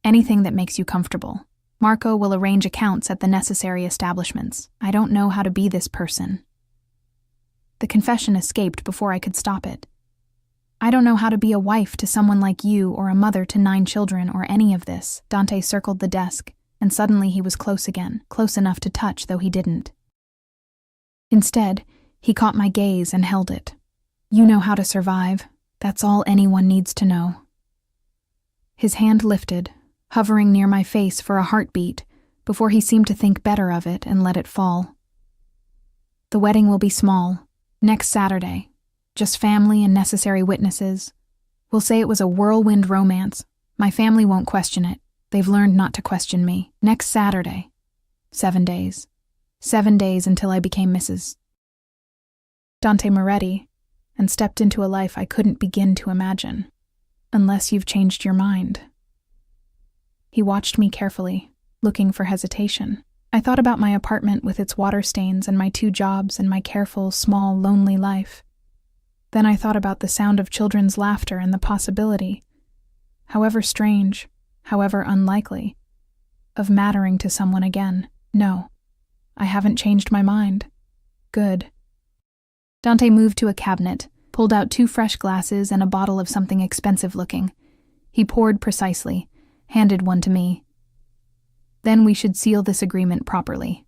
anything that makes you comfortable. Marco will arrange accounts at the necessary establishments. I don't know how to be this person." The confession escaped before I could stop it. "I don't know how to be a wife to someone like you or a mother to 9 children or any of this." Dante circled the desk, and suddenly he was close again, close enough to touch though he didn't. Instead, he caught my gaze and held it. "You know how to survive. That's all anyone needs to know." His hand lifted, hovering near my face for a heartbeat, before he seemed to think better of it and let it fall. "The wedding will be small, next Saturday. Just family and necessary witnesses. We'll say it was a whirlwind romance. My family won't question it. They've learned not to question me. Next Saturday. 7 days. 7 days until I became Mrs. Dante Moretti, and stepped into a life I couldn't begin to imagine. Unless you've changed your mind." He watched me carefully, looking for hesitation. I thought about my apartment with its water stains and my 2 jobs and my careful, small, lonely life. Then I thought about the sound of children's laughter and the possibility, however strange, however unlikely, of mattering to someone again. "No, I haven't changed my mind." "Good." Dante moved to a cabinet, pulled out 2 fresh glasses and a bottle of something expensive looking. He poured precisely, handed one to me. "Then we should seal this agreement properly."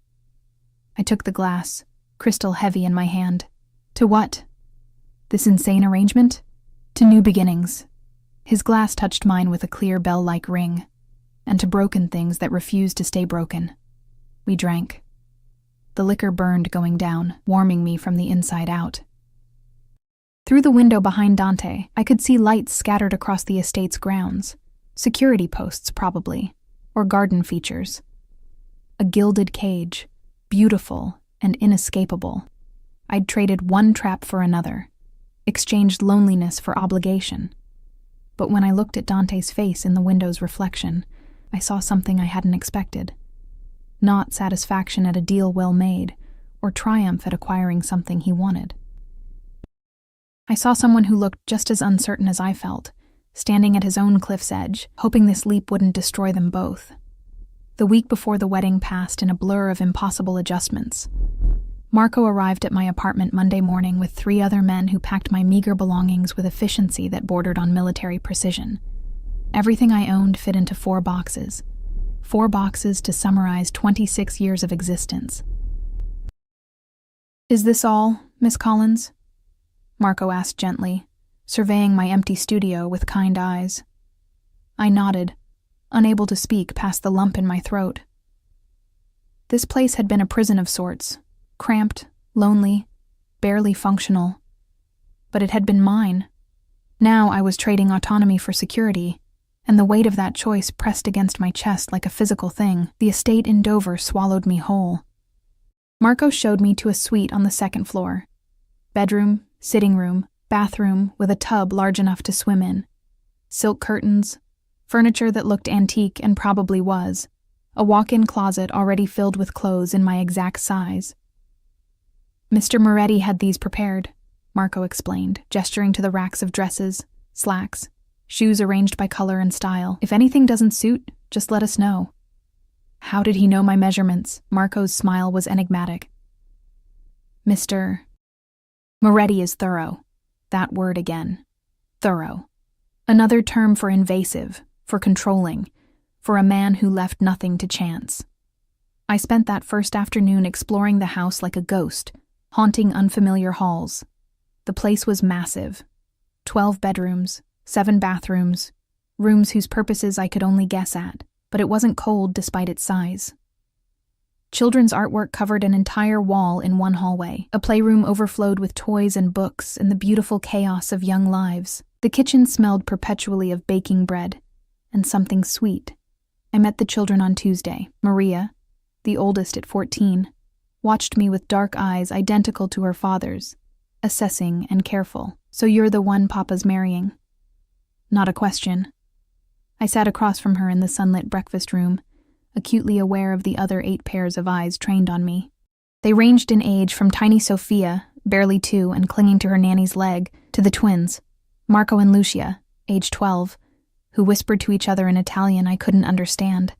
I took the glass, crystal heavy in my hand. "To what? This insane arrangement?" "To new beginnings." His glass touched mine with a clear bell-like ring. "And to broken things that refuse to stay broken." We drank. The liquor burned going down, warming me from the inside out. Through the window behind Dante, I could see lights scattered across the estate's grounds. Security posts, probably, or garden features. A gilded cage, beautiful and inescapable. I'd traded one trap for another, exchanged loneliness for obligation. But when I looked at Dante's face in the window's reflection, I saw something I hadn't expected. Not satisfaction at a deal well made, or triumph at acquiring something he wanted. I saw someone who looked just as uncertain as I felt, standing at his own cliff's edge, hoping this leap wouldn't destroy them both. The week before the wedding passed in a blur of impossible adjustments. Marco arrived at my apartment Monday morning with 3 other men who packed my meager belongings with efficiency that bordered on military precision. Everything I owned fit into 4 boxes. 4 boxes to summarize 26 years of existence. "Is this all, Miss Collins?" Marco asked gently, surveying my empty studio with kind eyes. I nodded, unable to speak past the lump in my throat. This place had been a prison of sorts, cramped, lonely, barely functional. But it had been mine. Now I was trading autonomy for security, and the weight of that choice pressed against my chest like a physical thing. The estate in Dover swallowed me whole. Marco showed me to a suite on the 2nd floor. Bedroom, sitting room, bathroom with a tub large enough to swim in. Silk curtains, furniture that looked antique and probably was, a walk-in closet already filled with clothes in my exact size. "Mr. Moretti had these prepared," Marco explained, gesturing to the racks of dresses, slacks, shoes arranged by color and style. "If anything doesn't suit, just let us know." How did he know my measurements? Marco's smile was enigmatic. "Mr. Moretti is thorough." That word again. Thorough. Another term for invasive, for controlling, for a man who left nothing to chance. I spent that first afternoon exploring the house like a ghost, haunting unfamiliar halls. The place was massive. 12 bedrooms, 7 bathrooms, rooms whose purposes I could only guess at, but it wasn't cold despite its size. Children's artwork covered an entire wall in one hallway. A playroom overflowed with toys and books and the beautiful chaos of young lives. The kitchen smelled perpetually of baking bread and something sweet. I met the children on Tuesday. Maria, the oldest at 14, watched me with dark eyes identical to her father's, assessing and careful. "So you're the one Papa's marrying?" Not a question. I sat across from her in the sunlit breakfast room, acutely aware of the other 8 pairs of eyes trained on me. They ranged in age from tiny Sophia, barely 2 and clinging to her nanny's leg, to the twins, Marco and Lucia, age 12, who whispered to each other in Italian I couldn't understand.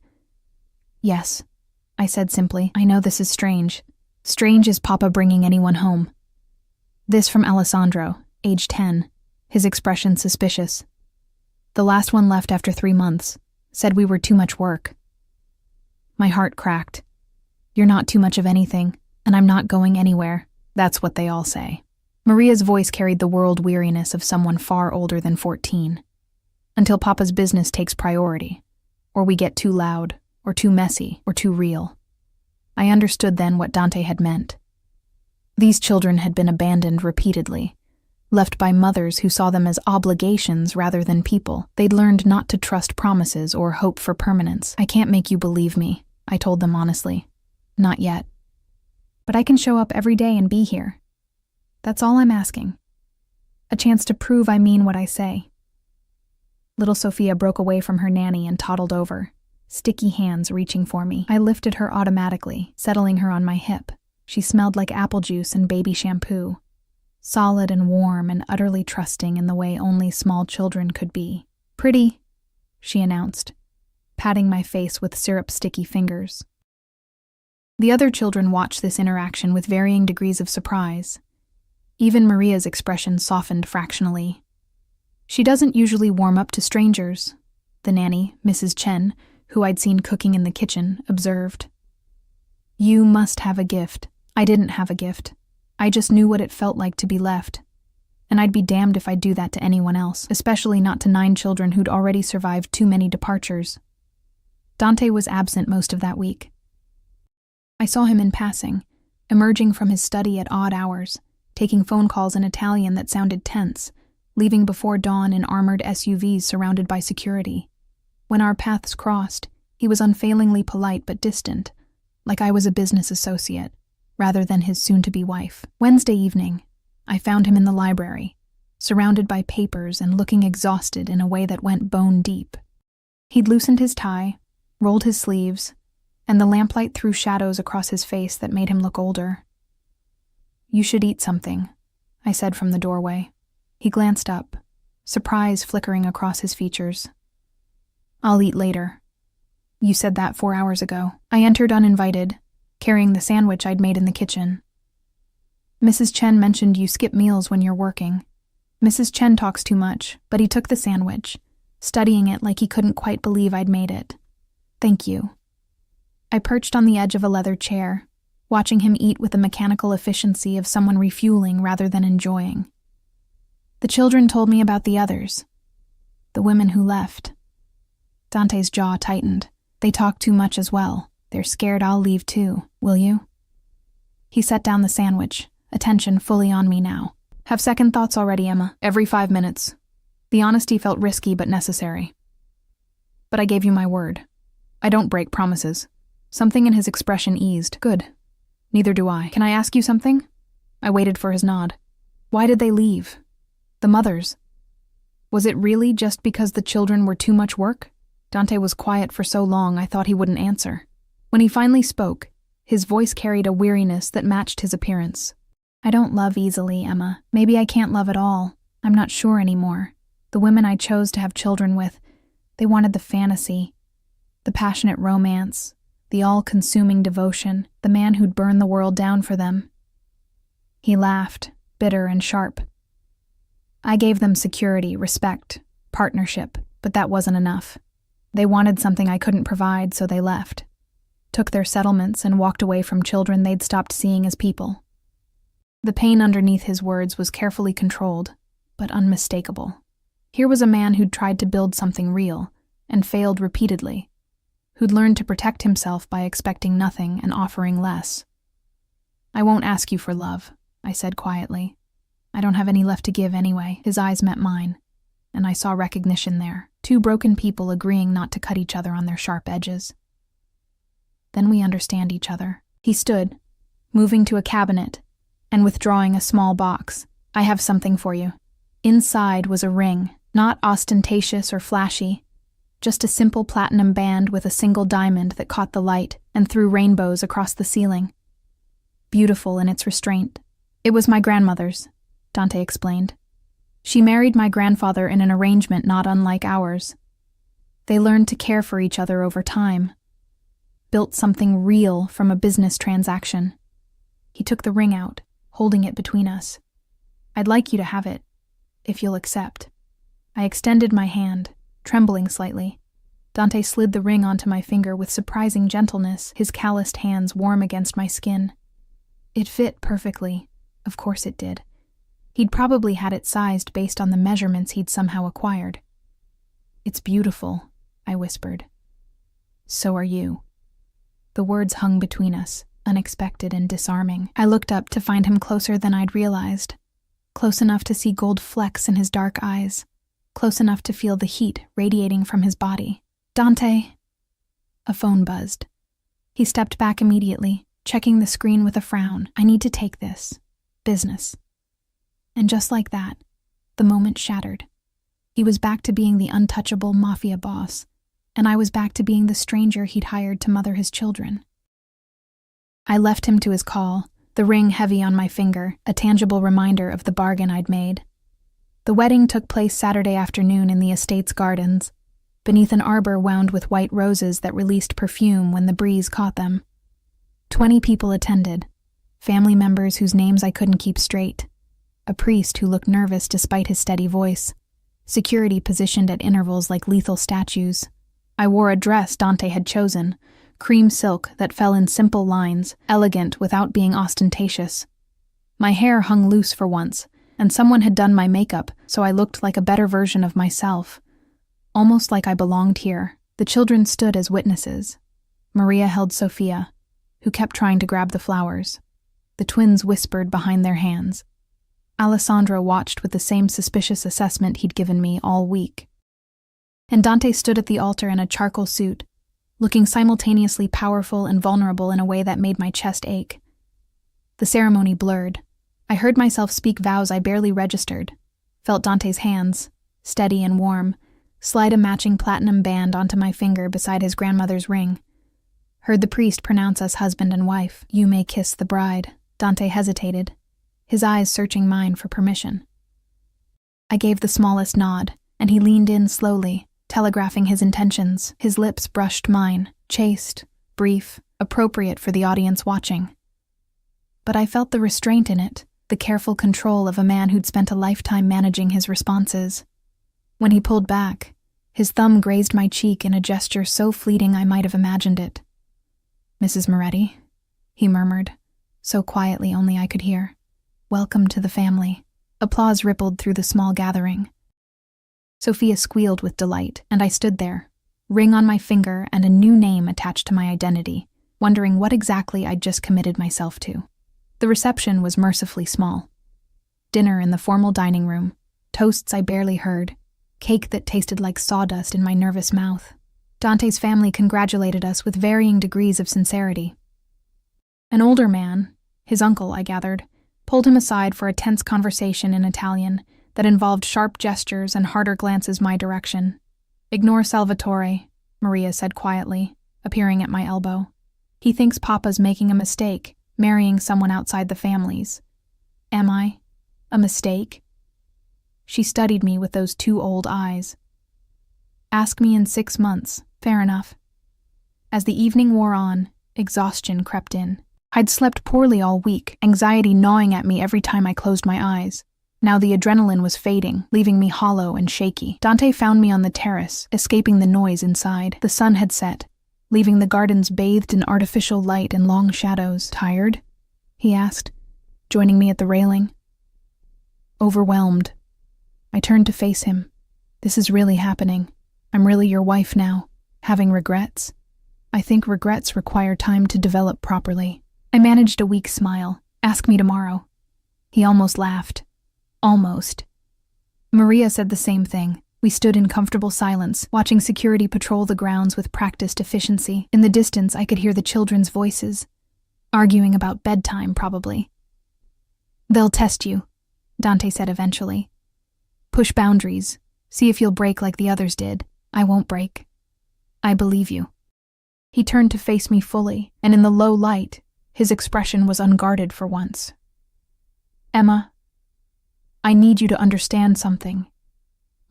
"Yes," I said simply. "I know this is strange. Strange is Papa bringing anyone home." This from Alessandro, age 10, his expression suspicious. The last one left after 3 months, said we were too much work. My heart cracked. "You're not too much of anything, and I'm not going anywhere. That's what they all say." Maria's voice carried the world weariness of someone far older than 14. "Until Papa's business takes priority, or we get too loud, or too messy, or too real." I understood then what Dante had meant. These children had been abandoned repeatedly, left by mothers who saw them as obligations rather than people. They'd learned not to trust promises or hope for permanence. "I can't make you believe me," I told them honestly. "Not yet. But I can show up every day and be here. That's all I'm asking. A chance to prove I mean what I say." Little Sophia broke away from her nanny and toddled over, sticky hands reaching for me. I lifted her automatically, settling her on my hip. She smelled like apple juice and baby shampoo, solid and warm and utterly trusting in the way only small children could be. "Pretty," she announced, patting my face with syrup-sticky fingers. The other children watched this interaction with varying degrees of surprise. Even Maria's expression softened fractionally. "She doesn't usually warm up to strangers," the nanny, Mrs. Chen, who I'd seen cooking in the kitchen, observed. "You must have a gift." I didn't have a gift. I just knew what it felt like to be left. And I'd be damned if I'd do that to anyone else, especially not to 9 children who'd already survived too many departures. Dante was absent most of that week. I saw him in passing, emerging from his study at odd hours, taking phone calls in Italian that sounded tense, leaving before dawn in armored SUVs surrounded by security. When our paths crossed, he was unfailingly polite but distant, like I was a business associate, rather than his soon-to-be wife. Wednesday evening, I found him in the library, surrounded by papers and looking exhausted in a way that went bone deep. He'd loosened his tie, rolled his sleeves, and the lamplight threw shadows across his face that made him look older. "You should eat something," I said from the doorway. He glanced up, surprise flickering across his features. "I'll eat later. You said that 4 hours ago." I entered uninvited, carrying the sandwich I'd made in the kitchen. "Mrs. Chen mentioned you skip meals when you're working. Mrs. Chen talks too much," but he took the sandwich, studying it like he couldn't quite believe I'd made it. "Thank you." I perched on the edge of a leather chair, watching him eat with the mechanical efficiency of someone refueling rather than enjoying. "The children told me about the others. The women who left." Dante's jaw tightened. "They talk too much as well. They're scared I'll leave too. Will you?" He set down the sandwich, attention fully on me now. "Have second thoughts already, Emma. Every 5 minutes. The honesty felt risky but necessary. But I gave you my word. I don't break promises." Something in his expression eased. "Good. Neither do I. Can I ask you something?" I waited for his nod. "Why did they leave? The mothers. Was it really just because the children were too much work?" Dante was quiet for so long I thought he wouldn't answer. When he finally spoke, his voice carried a weariness that matched his appearance. "I don't love easily, Emma. Maybe I can't love at all. I'm not sure anymore. The women I chose to have children with, they wanted the fantasy, the passionate romance, the all-consuming devotion, the man who'd burn the world down for them." He laughed, bitter and sharp. "I gave them security, respect, partnership, but that wasn't enough. They wanted something I couldn't provide, so they left. Took their settlements and walked away from children they'd stopped seeing as people." The pain underneath his words was carefully controlled, but unmistakable. Here was a man who'd tried to build something real, and failed repeatedly, who'd learned to protect himself by expecting nothing and offering less. "I won't ask you for love," I said quietly. "I don't have any left to give anyway." His eyes met mine, and I saw recognition there. Two broken people agreeing not to cut each other on their sharp edges. "Then we understand each other." He stood, moving to a cabinet and withdrawing a small box. "I have something for you." Inside was a ring, not ostentatious or flashy, just a simple platinum band with a single diamond that caught the light and threw rainbows across the ceiling. Beautiful in its restraint. "It was my grandmother's," Dante explained. "She married my grandfather in an arrangement not unlike ours. They learned to care for each other over time, built something real from a business transaction." He took the ring out, holding it between us. "I'd like you to have it, if you'll accept." I extended my hand, trembling slightly. Dante slid the ring onto my finger with surprising gentleness, his calloused hands warm against my skin. It fit perfectly. Of course it did. He'd probably had it sized based on the measurements he'd somehow acquired. "It's beautiful," I whispered. "So are you." The words hung between us, unexpected and disarming. I looked up to find him closer than I'd realized, close enough to see gold flecks in his dark eyes, close enough to feel the heat radiating from his body. "Dante." A phone buzzed. He stepped back immediately, checking the screen with a frown. "I need to take this. Business." And just like that, the moment shattered. He was back to being the untouchable Mafia boss, and I was back to being the stranger he'd hired to mother his children. I left him to his call, the ring heavy on my finger, a tangible reminder of the bargain I'd made. The wedding took place Saturday afternoon in the estate's gardens, beneath an arbor wound with white roses that released perfume when the breeze caught them. 20 people attended, family members whose names I couldn't keep straight, a priest who looked nervous despite his steady voice, security positioned at intervals like lethal statues. I wore a dress Dante had chosen, cream silk that fell in simple lines, elegant without being ostentatious. My hair hung loose for once, and someone had done my makeup so I looked like a better version of myself, almost like I belonged here. The children stood as witnesses. Maria held Sophia, who kept trying to grab the flowers. The twins whispered behind their hands. Alessandro watched with the same suspicious assessment he'd given me all week. And Dante stood at the altar in a charcoal suit, looking simultaneously powerful and vulnerable in a way that made my chest ache. The ceremony blurred. I heard myself speak vows I barely registered, felt Dante's hands, steady and warm, slide a matching platinum band onto my finger beside his grandmother's ring. Heard the priest pronounce us husband and wife. "You may kiss the bride." Dante hesitated, his eyes searching mine for permission. I gave the smallest nod, and he leaned in slowly, telegraphing his intentions. His lips brushed mine, chaste, brief, appropriate for the audience watching. But I felt the restraint in it, the careful control of a man who'd spent a lifetime managing his responses. When he pulled back, his thumb grazed my cheek in a gesture so fleeting I might have imagined it. "Mrs. Moretti," he murmured, so quietly only I could hear. "Welcome to the family." Applause rippled through the small gathering. Sophia squealed with delight, and I stood there, ring on my finger and a new name attached to my identity, wondering what exactly I'd just committed myself to. The reception was mercifully small. Dinner in the formal dining room, toasts I barely heard, cake that tasted like sawdust in my nervous mouth. Dante's family congratulated us with varying degrees of sincerity. An older man, his uncle, I gathered, pulled him aside for a tense conversation in Italian that involved sharp gestures and harder glances my direction. "Ignore Salvatore," Maria said quietly, appearing at my elbow. "He thinks Papa's making a mistake, marrying someone outside the families." "Am I? A mistake?" She studied me with those two old eyes. "Ask me in 6 months. Fair enough." As the evening wore on, exhaustion crept in. I'd slept poorly all week, anxiety gnawing at me every time I closed my eyes. Now the adrenaline was fading, leaving me hollow and shaky. Dante found me on the terrace, escaping the noise inside. The sun had set, leaving the gardens bathed in artificial light and long shadows. "Tired?" he asked, joining me at the railing. Overwhelmed. I turned to face him. "This is really happening. I'm really your wife now. Having regrets?" I think regrets require time to develop properly. I managed a weak smile. Ask me tomorrow. He almost laughed. Almost. Maria said the same thing. We stood in comfortable silence, watching security patrol the grounds with practiced efficiency. In the distance, I could hear the children's voices. Arguing about bedtime, probably. They'll test you, Dante said eventually. Push boundaries. See if you'll break like the others did. I won't break. I believe you. He turned to face me fully, and in the low light, his expression was unguarded for once. Emma, I need you to understand something.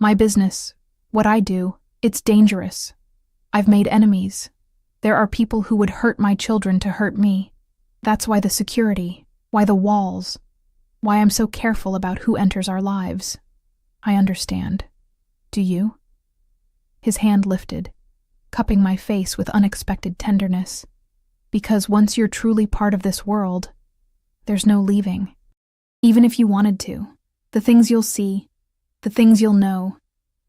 My business, what I do, it's dangerous. I've made enemies. There are people who would hurt my children to hurt me. That's why the security, why the walls, why I'm so careful about who enters our lives. I understand. Do you? His hand lifted, cupping my face with unexpected tenderness. Because once you're truly part of this world, there's no leaving. Even if you wanted to, the things you'll see, the things you'll know,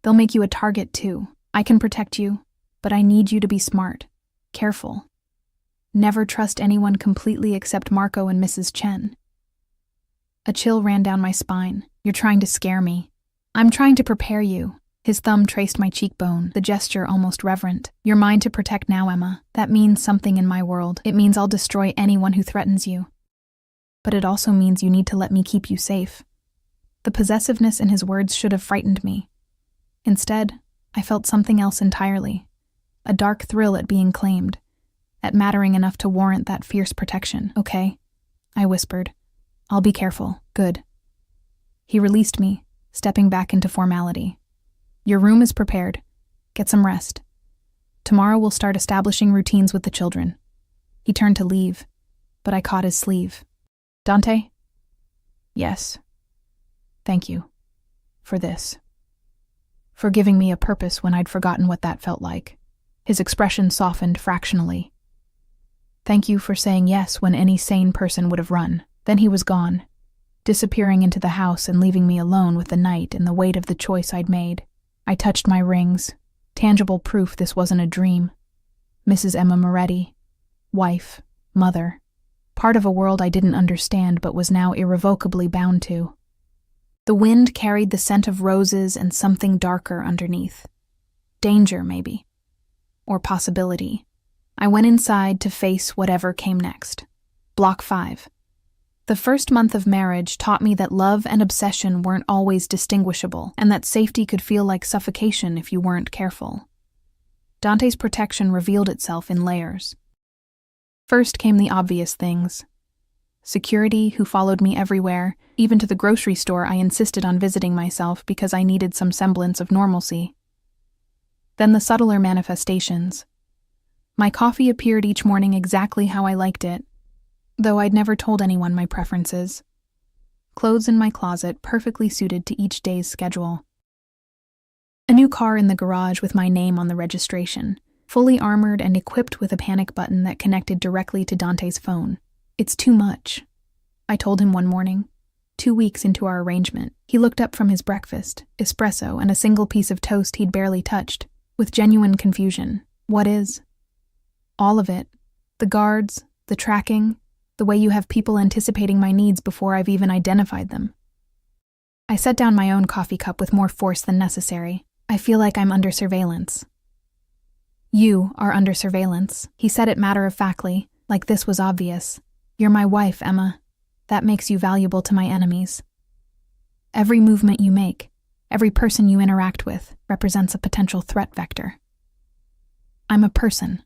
they'll make you a target too. I can protect you, but I need you to be smart, careful. Never trust anyone completely except Marco and Mrs. Chen. A chill ran down my spine. You're trying to scare me. I'm trying to prepare you. His thumb traced my cheekbone, the gesture almost reverent. You're mine to protect now, Emma. That means something in my world. It means I'll destroy anyone who threatens you. But it also means you need to let me keep you safe. The possessiveness in his words should have frightened me. Instead, I felt something else entirely. A dark thrill at being claimed, at mattering enough to warrant that fierce protection. Okay, I whispered. I'll be careful. Good. He released me, stepping back into formality. Your room is prepared. Get some rest. Tomorrow we'll start establishing routines with the children. He turned to leave, but I caught his sleeve. Dante? Yes. Thank you. For this. For giving me a purpose when I'd forgotten what that felt like. His expression softened fractionally. Thank you for saying yes when any sane person would have run. Then he was gone, disappearing into the house and leaving me alone with the night and the weight of the choice I'd made. I touched my rings, tangible proof this wasn't a dream. Mrs. Emma Moretti, wife, mother, part of a world I didn't understand but was now irrevocably bound to. The wind carried the scent of roses and something darker underneath. Danger, maybe. Or possibility. I went inside to face whatever came next. Block 5. The first month of marriage taught me that love and obsession weren't always distinguishable, and that safety could feel like suffocation if you weren't careful. Dante's protection revealed itself in layers. First came the obvious things. Security, who followed me everywhere, even to the grocery store I insisted on visiting myself because I needed some semblance of normalcy. Then the subtler manifestations. My coffee appeared each morning exactly how I liked it, though I'd never told anyone my preferences. Clothes in my closet perfectly suited to each day's schedule. A new car in the garage with my name on the registration, fully armored and equipped with a panic button that connected directly to Dante's phone. It's too much, I told him one morning, 2 weeks into our arrangement. He looked up from his breakfast, espresso and a single piece of toast he'd barely touched, with genuine confusion. What is? All of it. The guards, the tracking, the way you have people anticipating my needs before I've even identified them. I set down my own coffee cup with more force than necessary. I feel like I'm under surveillance. You are under surveillance. He said it matter-of-factly, like this was obvious. You're my wife, Emma. That makes you valuable to my enemies. Every movement you make, every person you interact with, represents a potential threat vector. I'm a person,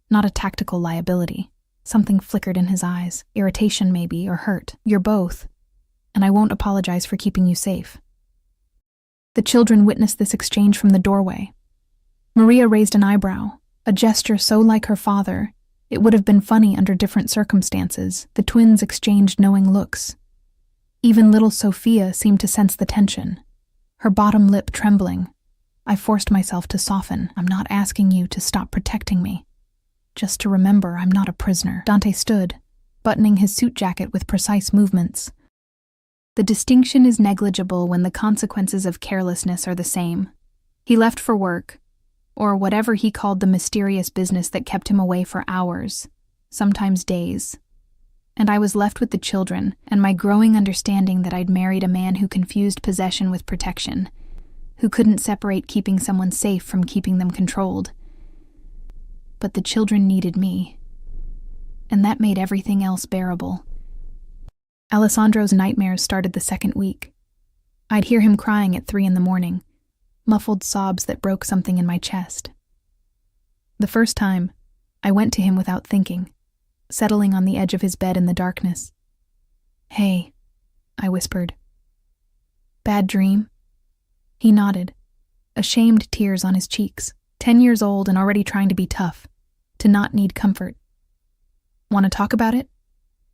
not a tactical liability. Something flickered in his eyes, irritation maybe, or hurt. You're both, and I won't apologize for keeping you safe. The children witnessed this exchange from the doorway. Maria raised an eyebrow, a gesture so like her father, it would have been funny under different circumstances. The twins exchanged knowing looks. Even little Sophia seemed to sense the tension, her bottom lip trembling. I forced myself to soften. I'm not asking you to stop protecting me. Just to remember I'm not a prisoner. Dante stood, buttoning his suit jacket with precise movements. The distinction is negligible when the consequences of carelessness are the same. He left for work, or whatever he called the mysterious business that kept him away for hours, sometimes days. And I was left with the children and my growing understanding that I'd married a man who confused possession with protection, who couldn't separate keeping someone safe from keeping them controlled. But the children needed me, and that made everything else bearable. Alessandro's nightmares started the second week. I'd hear him crying at 3 a.m, muffled sobs that broke something in my chest. The first time, I went to him without thinking, settling on the edge of his bed in the darkness. "Hey," I whispered. "Bad dream?" He nodded, ashamed tears on his cheeks, 10 years old and already trying to be tough, to not need comfort. "Want to talk about it?"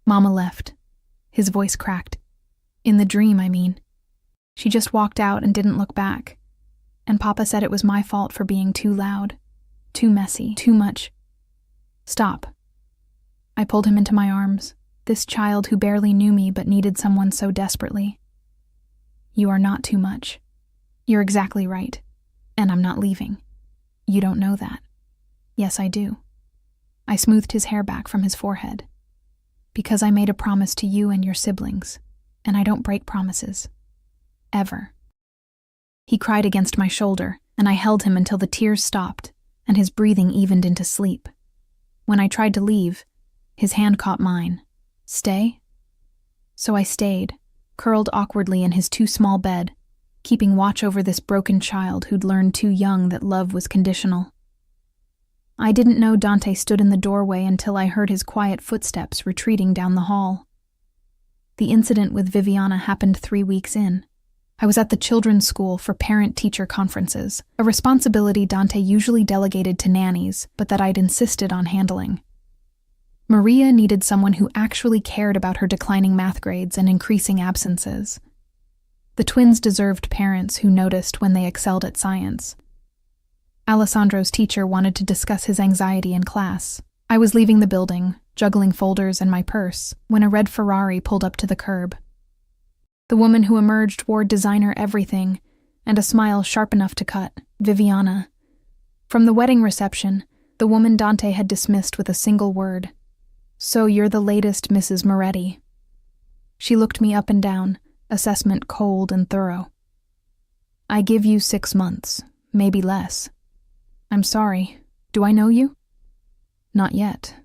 Mama left. His voice cracked. "In the dream, I mean. She just walked out and didn't look back. And Papa said it was my fault for being too loud, too messy, too much." "Stop." I pulled him into my arms, this child who barely knew me but needed someone so desperately. "You are not too much. You're exactly right. And I'm not leaving. You don't know that." "Yes, I do." I smoothed his hair back from his forehead. "Because I made a promise to you and your siblings, and I don't break promises. Ever." He cried against my shoulder, and I held him until the tears stopped and his breathing evened into sleep. When I tried to leave, his hand caught mine. "Stay?" So I stayed, curled awkwardly in his too small bed, keeping watch over this broken child who'd learned too young that love was conditional. I didn't know Dante stood in the doorway until I heard his quiet footsteps retreating down the hall. The incident with Viviana happened 3 weeks in. I was at the children's school for parent-teacher conferences, a responsibility Dante usually delegated to nannies, but that I'd insisted on handling. Maria needed someone who actually cared about her declining math grades and increasing absences. The twins deserved parents who noticed when they excelled at science. Alessandro's teacher wanted to discuss his anxiety in class. I was leaving the building, juggling folders and my purse, when a red Ferrari pulled up to the curb. The woman who emerged wore designer everything, and a smile sharp enough to cut, Viviana. From the wedding reception, the woman Dante had dismissed with a single word. "So you're the latest Mrs. Moretti." She looked me up and down, assessment cold and thorough. "I give you 6 months, maybe less." "I'm sorry. Do I know you?" "Not yet,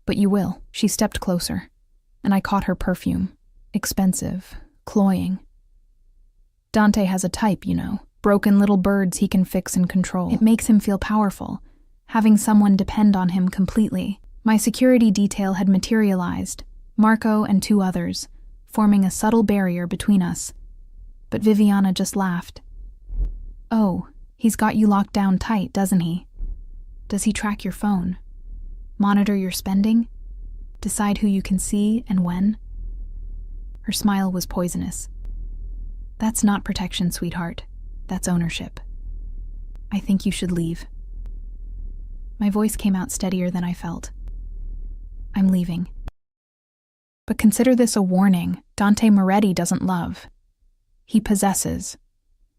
but you will." She stepped closer, and I caught her perfume. Expensive, cloying. "Dante has a type, you know. Broken little birds he can fix and control. It makes him feel powerful, having someone depend on him completely." My security detail had materialized, Marco and 2 others, forming a subtle barrier between us. But Viviana just laughed. "Oh, he's got you locked down tight, doesn't he? Does he track your phone? Monitor your spending? Decide who you can see and when?" Her smile was poisonous. "That's not protection, sweetheart. That's ownership. I think you should leave." My voice came out steadier than I felt. "I'm leaving. But consider this a warning. Dante Moretti doesn't love. He possesses.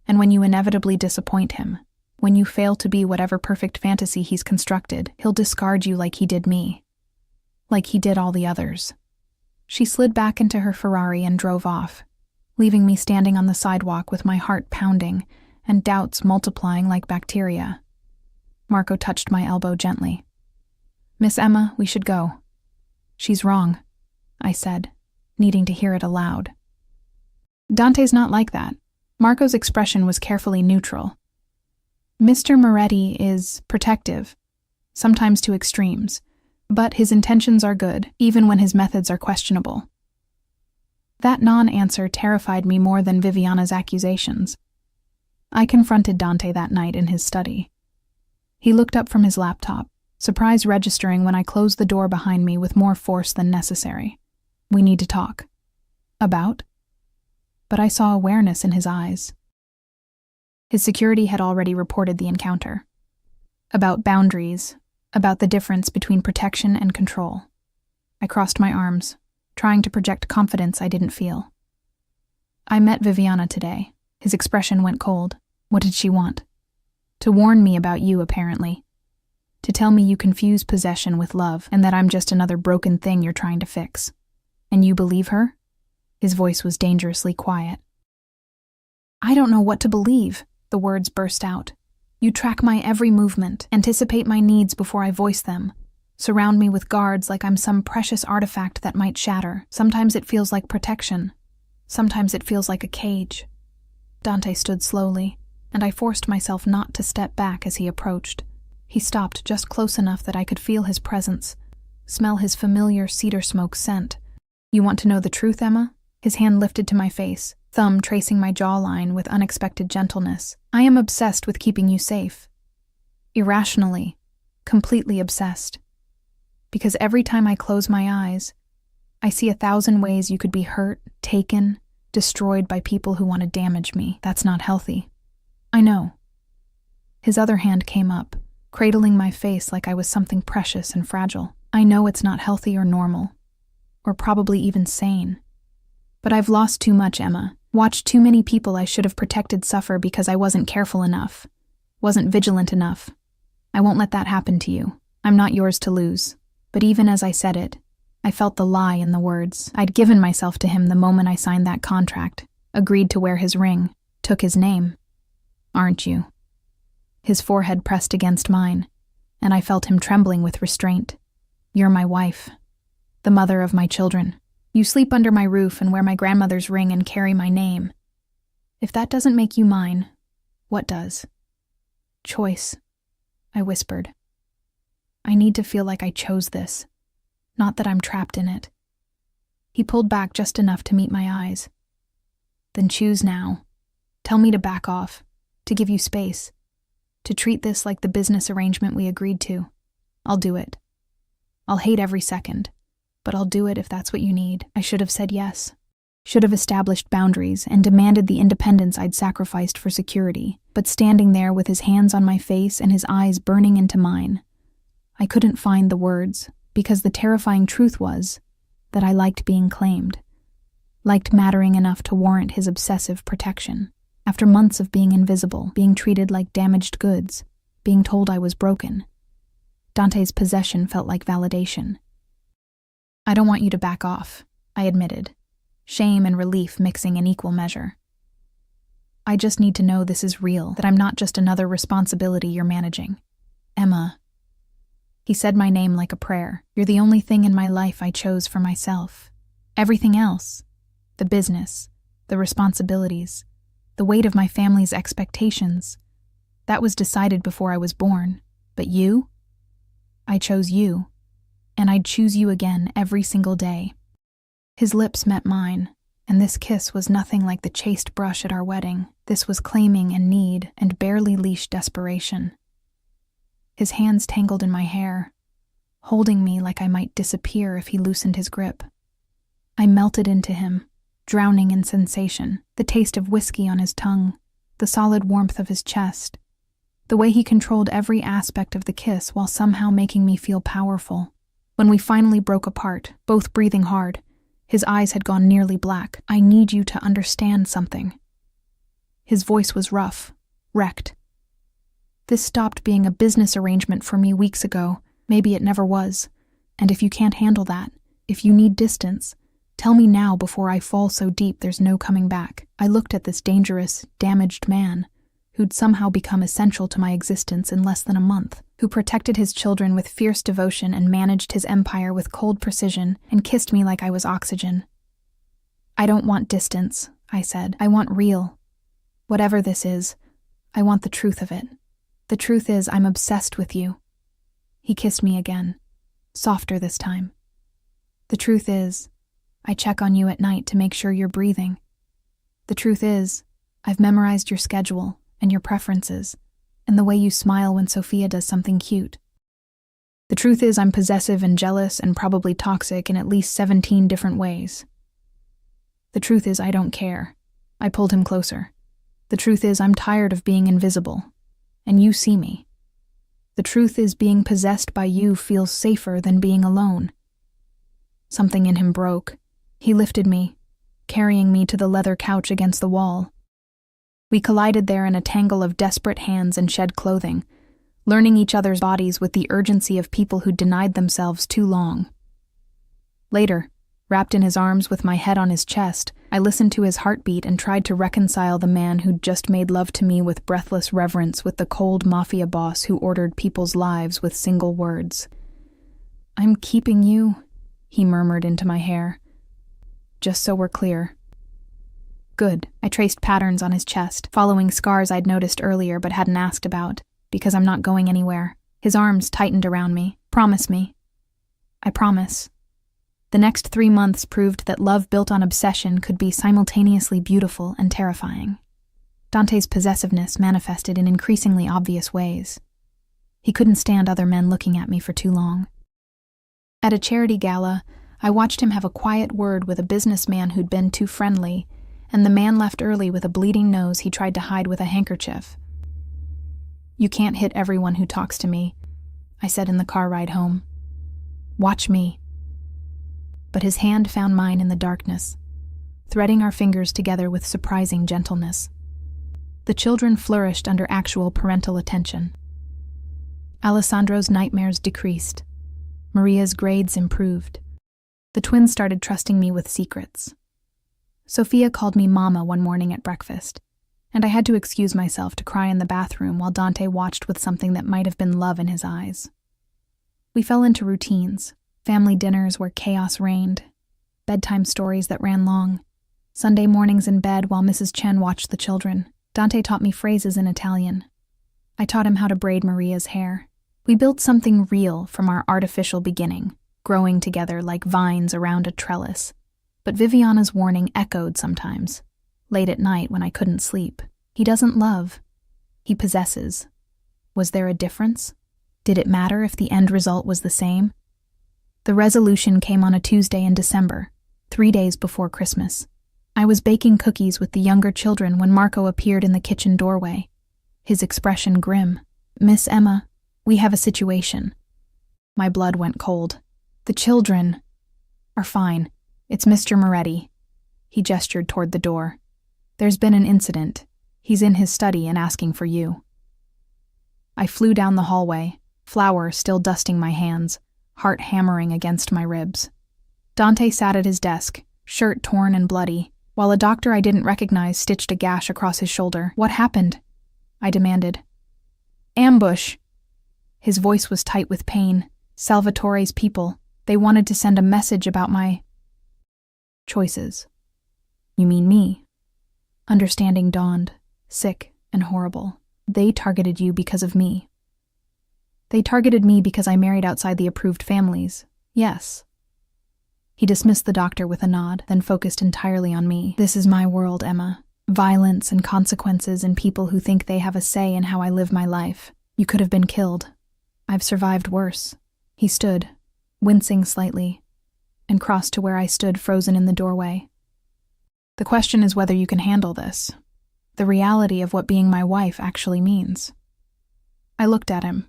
And when you inevitably disappoint him, when you fail to be whatever perfect fantasy he's constructed, he'll discard you like he did me. Like he did all the others." She slid back into her Ferrari and drove off, leaving me standing on the sidewalk with my heart pounding and doubts multiplying like bacteria. Marco touched my elbow gently. "Miss Emma, we should go." "She's wrong," I said, needing to hear it aloud. Dante's not like that. Marco's expression was carefully neutral. Mr. Moretti is protective, sometimes to extremes, but his intentions are good, even when his methods are questionable. That non-answer terrified me more than Viviana's accusations. I confronted Dante that night in his study. He looked up from his laptop, surprise registering when I closed the door behind me with more force than necessary. "We need to talk." "About?" But I saw awareness in his eyes. His security had already reported the encounter. About boundaries, about the difference between protection and control. I crossed my arms, trying to project confidence I didn't feel. "I met Viviana today." His expression went cold. "What did she want?" To warn me about you, apparently. To tell me you confuse possession with love and that I'm just another broken thing you're trying to fix. And you believe her? His voice was dangerously quiet. I don't know what to believe, the words burst out. You track my every movement, anticipate my needs before I voice them. Surround me with guards like I'm some precious artifact that might shatter. Sometimes it feels like protection. Sometimes it feels like a cage. Dante stood slowly, and I forced myself not to step back as he approached. He stopped just close enough that I could feel his presence, smell his familiar cedar smoke scent. You want to know the truth, Emma? His hand lifted to my face, thumb tracing my jawline with unexpected gentleness. I am obsessed with keeping you safe. Irrationally, completely obsessed. Because every time I close my eyes, I see 1,000 ways you could be hurt, taken, destroyed by people who want to damage me. That's not healthy. I know. His other hand came up, cradling my face like I was something precious and fragile. I know it's not healthy or normal, or probably even sane. But I've lost too much, Emma. Watched too many people I should have protected suffer because I wasn't careful enough, wasn't vigilant enough. I won't let that happen to you. I'm not yours to lose. But even as I said it, I felt the lie in the words. I'd given myself to him the moment I signed that contract, agreed to wear his ring, took his name. Aren't you? His forehead pressed against mine, and I felt him trembling with restraint. You're my wife, the mother of my children. You sleep under my roof and wear my grandmother's ring and carry my name. If that doesn't make you mine, what does? Choice, I whispered. I need to feel like I chose this, not that I'm trapped in it. He pulled back just enough to meet my eyes. Then choose now. Tell me to back off, to give you space, to treat this like the business arrangement we agreed to. I'll do it. I'll hate every second, but I'll do it if that's what you need. I should have said yes. Should have established boundaries and demanded the independence I'd sacrificed for security, but standing there with his hands on my face and his eyes burning into mine, I couldn't find the words, because the terrifying truth was that I liked being claimed, liked mattering enough to warrant his obsessive protection. After months of being invisible, being treated like damaged goods, being told I was broken, Dante's possession felt like validation. I don't want you to back off, I admitted, shame and relief mixing in equal measure. I just need to know this is real, that I'm not just another responsibility you're managing. Emma. He said my name like a prayer. You're the only thing in my life I chose for myself. Everything else, the business, the responsibilities, the weight of my family's expectations, that was decided before I was born. But you? I chose you, and I'd choose you again every single day. His lips met mine, and this kiss was nothing like the chaste brush at our wedding. This was claiming and need and barely leashed desperation. His hands tangled in my hair, holding me like I might disappear if he loosened his grip. I melted into him, drowning in sensation, the taste of whiskey on his tongue, the solid warmth of his chest, the way he controlled every aspect of the kiss while somehow making me feel powerful. When we finally broke apart, both breathing hard, his eyes had gone nearly black. I need you to understand something. His voice was rough, wrecked. This stopped being a business arrangement for me weeks ago. Maybe it never was. And if you can't handle that, if you need distance, tell me now before I fall so deep there's no coming back. I looked at this dangerous, damaged man, who'd somehow become essential to my existence in less than a month, who protected his children with fierce devotion and managed his empire with cold precision and kissed me like I was oxygen. I don't want distance, I said. I want real. Whatever this is, I want the truth of it. The truth is, I'm obsessed with you. He kissed me again, softer this time. The truth is, I check on you at night to make sure you're breathing. The truth is, I've memorized your schedule and your preferences, and the way you smile when Sophia does something cute. The truth is, I'm possessive and jealous and probably toxic in at least 17 different ways. The truth is, I don't care. I pulled him closer. The truth is, I'm tired of being invisible, and you see me. The truth is, being possessed by you feels safer than being alone. Something in him broke. He lifted me, carrying me to the leather couch against the wall. We collided there in a tangle of desperate hands and shed clothing, learning each other's bodies with the urgency of people who'd denied themselves too long. Later, wrapped in his arms with my head on his chest, I listened to his heartbeat and tried to reconcile the man who'd just made love to me with breathless reverence with the cold Mafia boss who ordered people's lives with single words. "I'm keeping you," he murmured into my hair. "Just so we're clear." "Good." I traced patterns on his chest, following scars I'd noticed earlier but hadn't asked about, because I'm not going anywhere. His arms tightened around me. "Promise me." "I promise." The next 3 months proved that love built on obsession could be simultaneously beautiful and terrifying. Dante's possessiveness manifested in increasingly obvious ways. He couldn't stand other men looking at me for too long. At a charity gala, I watched him have a quiet word with a businessman who'd been too friendly, and the man left early with a bleeding nose he tried to hide with a handkerchief. "You can't hit everyone who talks to me," I said in the car ride home. "Watch me." But his hand found mine in the darkness, threading our fingers together with surprising gentleness. The children flourished under actual parental attention. Alessandro's nightmares decreased. Maria's grades improved. The twins started trusting me with secrets. Sophia called me Mama one morning at breakfast, and I had to excuse myself to cry in the bathroom while Dante watched with something that might have been love in his eyes. We fell into routines. Family dinners where chaos reigned, bedtime stories that ran long, Sunday mornings in bed while Mrs. Chen watched the children. Dante taught me phrases in Italian. I taught him how to braid Maria's hair. We built something real from our artificial beginning, growing together like vines around a trellis. But Viviana's warning echoed sometimes, late at night when I couldn't sleep. He doesn't love. He possesses. Was there a difference? Did it matter if the end result was the same? The resolution came on a Tuesday in December, 3 days before Christmas. I was baking cookies with the younger children when Marco appeared in the kitchen doorway, his expression grim. "Miss Emma, we have a situation." My blood went cold. "The children are fine. It's Mr. Moretti." He gestured toward the door. "There's been an incident. He's in his study and asking for you." I flew down the hallway, flour still dusting my hands, heart hammering against my ribs. Dante sat at his desk, shirt torn and bloody, while a doctor I didn't recognize stitched a gash across his shoulder. "What happened?" I demanded. "Ambush." His voice was tight with pain. "Salvatore's people. They wanted to send a message about my choices." "You mean me?" Understanding dawned, sick and horrible. "They targeted you because of me." "They targeted me because I married outside the approved families. Yes." He dismissed the doctor with a nod, then focused entirely on me. "This is my world, Emma. Violence and consequences and people who think they have a say in how I live my life. You could have been killed. I've survived worse." He stood, wincing slightly, and crossed to where I stood frozen in the doorway. "The question is whether you can handle this. The reality of what being my wife actually means." I looked at him.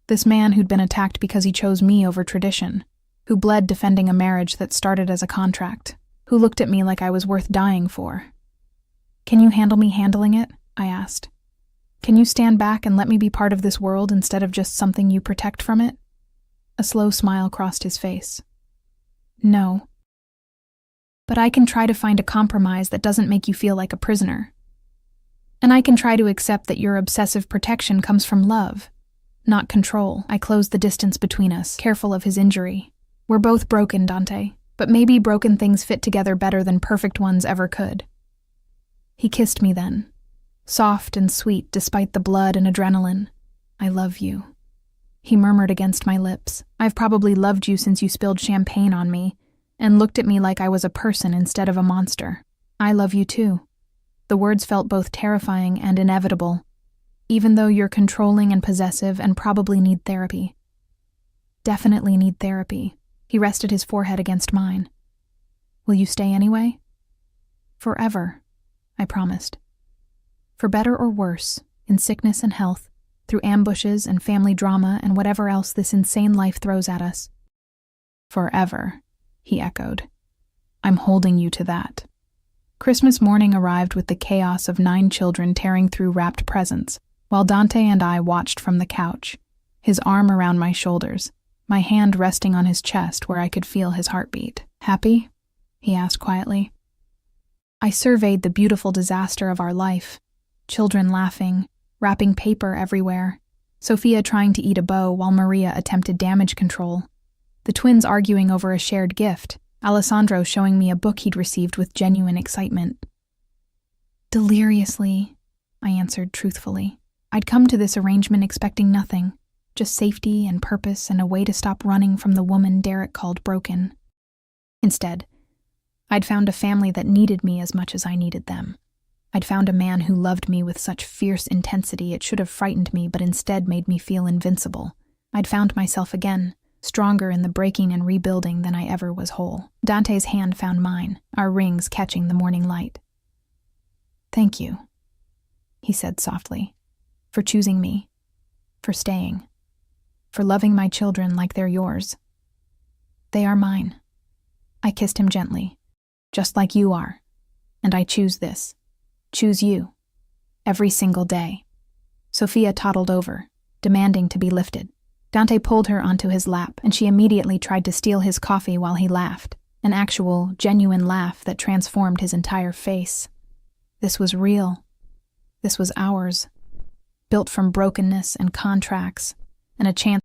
This man who'd been attacked because he chose me over tradition, who bled defending a marriage that started as a contract, who looked at me like I was worth dying for. "Can you handle me handling it?" I asked. "Can you stand back and let me be part of this world instead of just something you protect from it?" A slow smile crossed his face. "No. But I can try to find a compromise that doesn't make you feel like a prisoner. And I can try to accept that your obsessive protection comes from love, not control." I closed the distance between us, careful of his injury. "We're both broken, Dante, but maybe broken things fit together better than perfect ones ever could." He kissed me then, soft and sweet despite the blood and adrenaline. "I love you," he murmured against my lips. "I've probably loved you since you spilled champagne on me and looked at me like I was a person instead of a monster. I love you too." The words felt both terrifying and inevitable, even though you're controlling and possessive and probably need therapy. "Definitely need therapy." He rested his forehead against mine. "Will you stay anyway?" "Forever," I promised. "For better or worse, in sickness and health, through ambushes and family drama and whatever else this insane life throws at us." "Forever," he echoed. "I'm holding you to that." Christmas morning arrived with the chaos of 9 children tearing through wrapped presents, while Dante and I watched from the couch, his arm around my shoulders, my hand resting on his chest where I could feel his heartbeat. "Happy?" he asked quietly. I surveyed the beautiful disaster of our life. Children laughing, wrapping paper everywhere, Sophia trying to eat a bow while Maria attempted damage control, the twins arguing over a shared gift, Alessandro showing me a book he'd received with genuine excitement. "Deliriously," I answered truthfully. I'd come to this arrangement expecting nothing, just safety and purpose and a way to stop running from the woman Derek called broken. Instead, I'd found a family that needed me as much as I needed them. I'd found a man who loved me with such fierce intensity it should have frightened me but instead made me feel invincible. I'd found myself again, stronger in the breaking and rebuilding than I ever was whole. Dante's hand found mine, our rings catching the morning light. "Thank you," he said softly, "for choosing me, for staying, for loving my children like they're yours. They are mine." I kissed him gently. "Just like you are. And I choose this. Choose you. Every single day." Sophia toddled over, demanding to be lifted. Dante pulled her onto his lap, and she immediately tried to steal his coffee while he laughed, an actual, genuine laugh that transformed his entire face. This was real. This was ours, built from brokenness and contracts, and a chance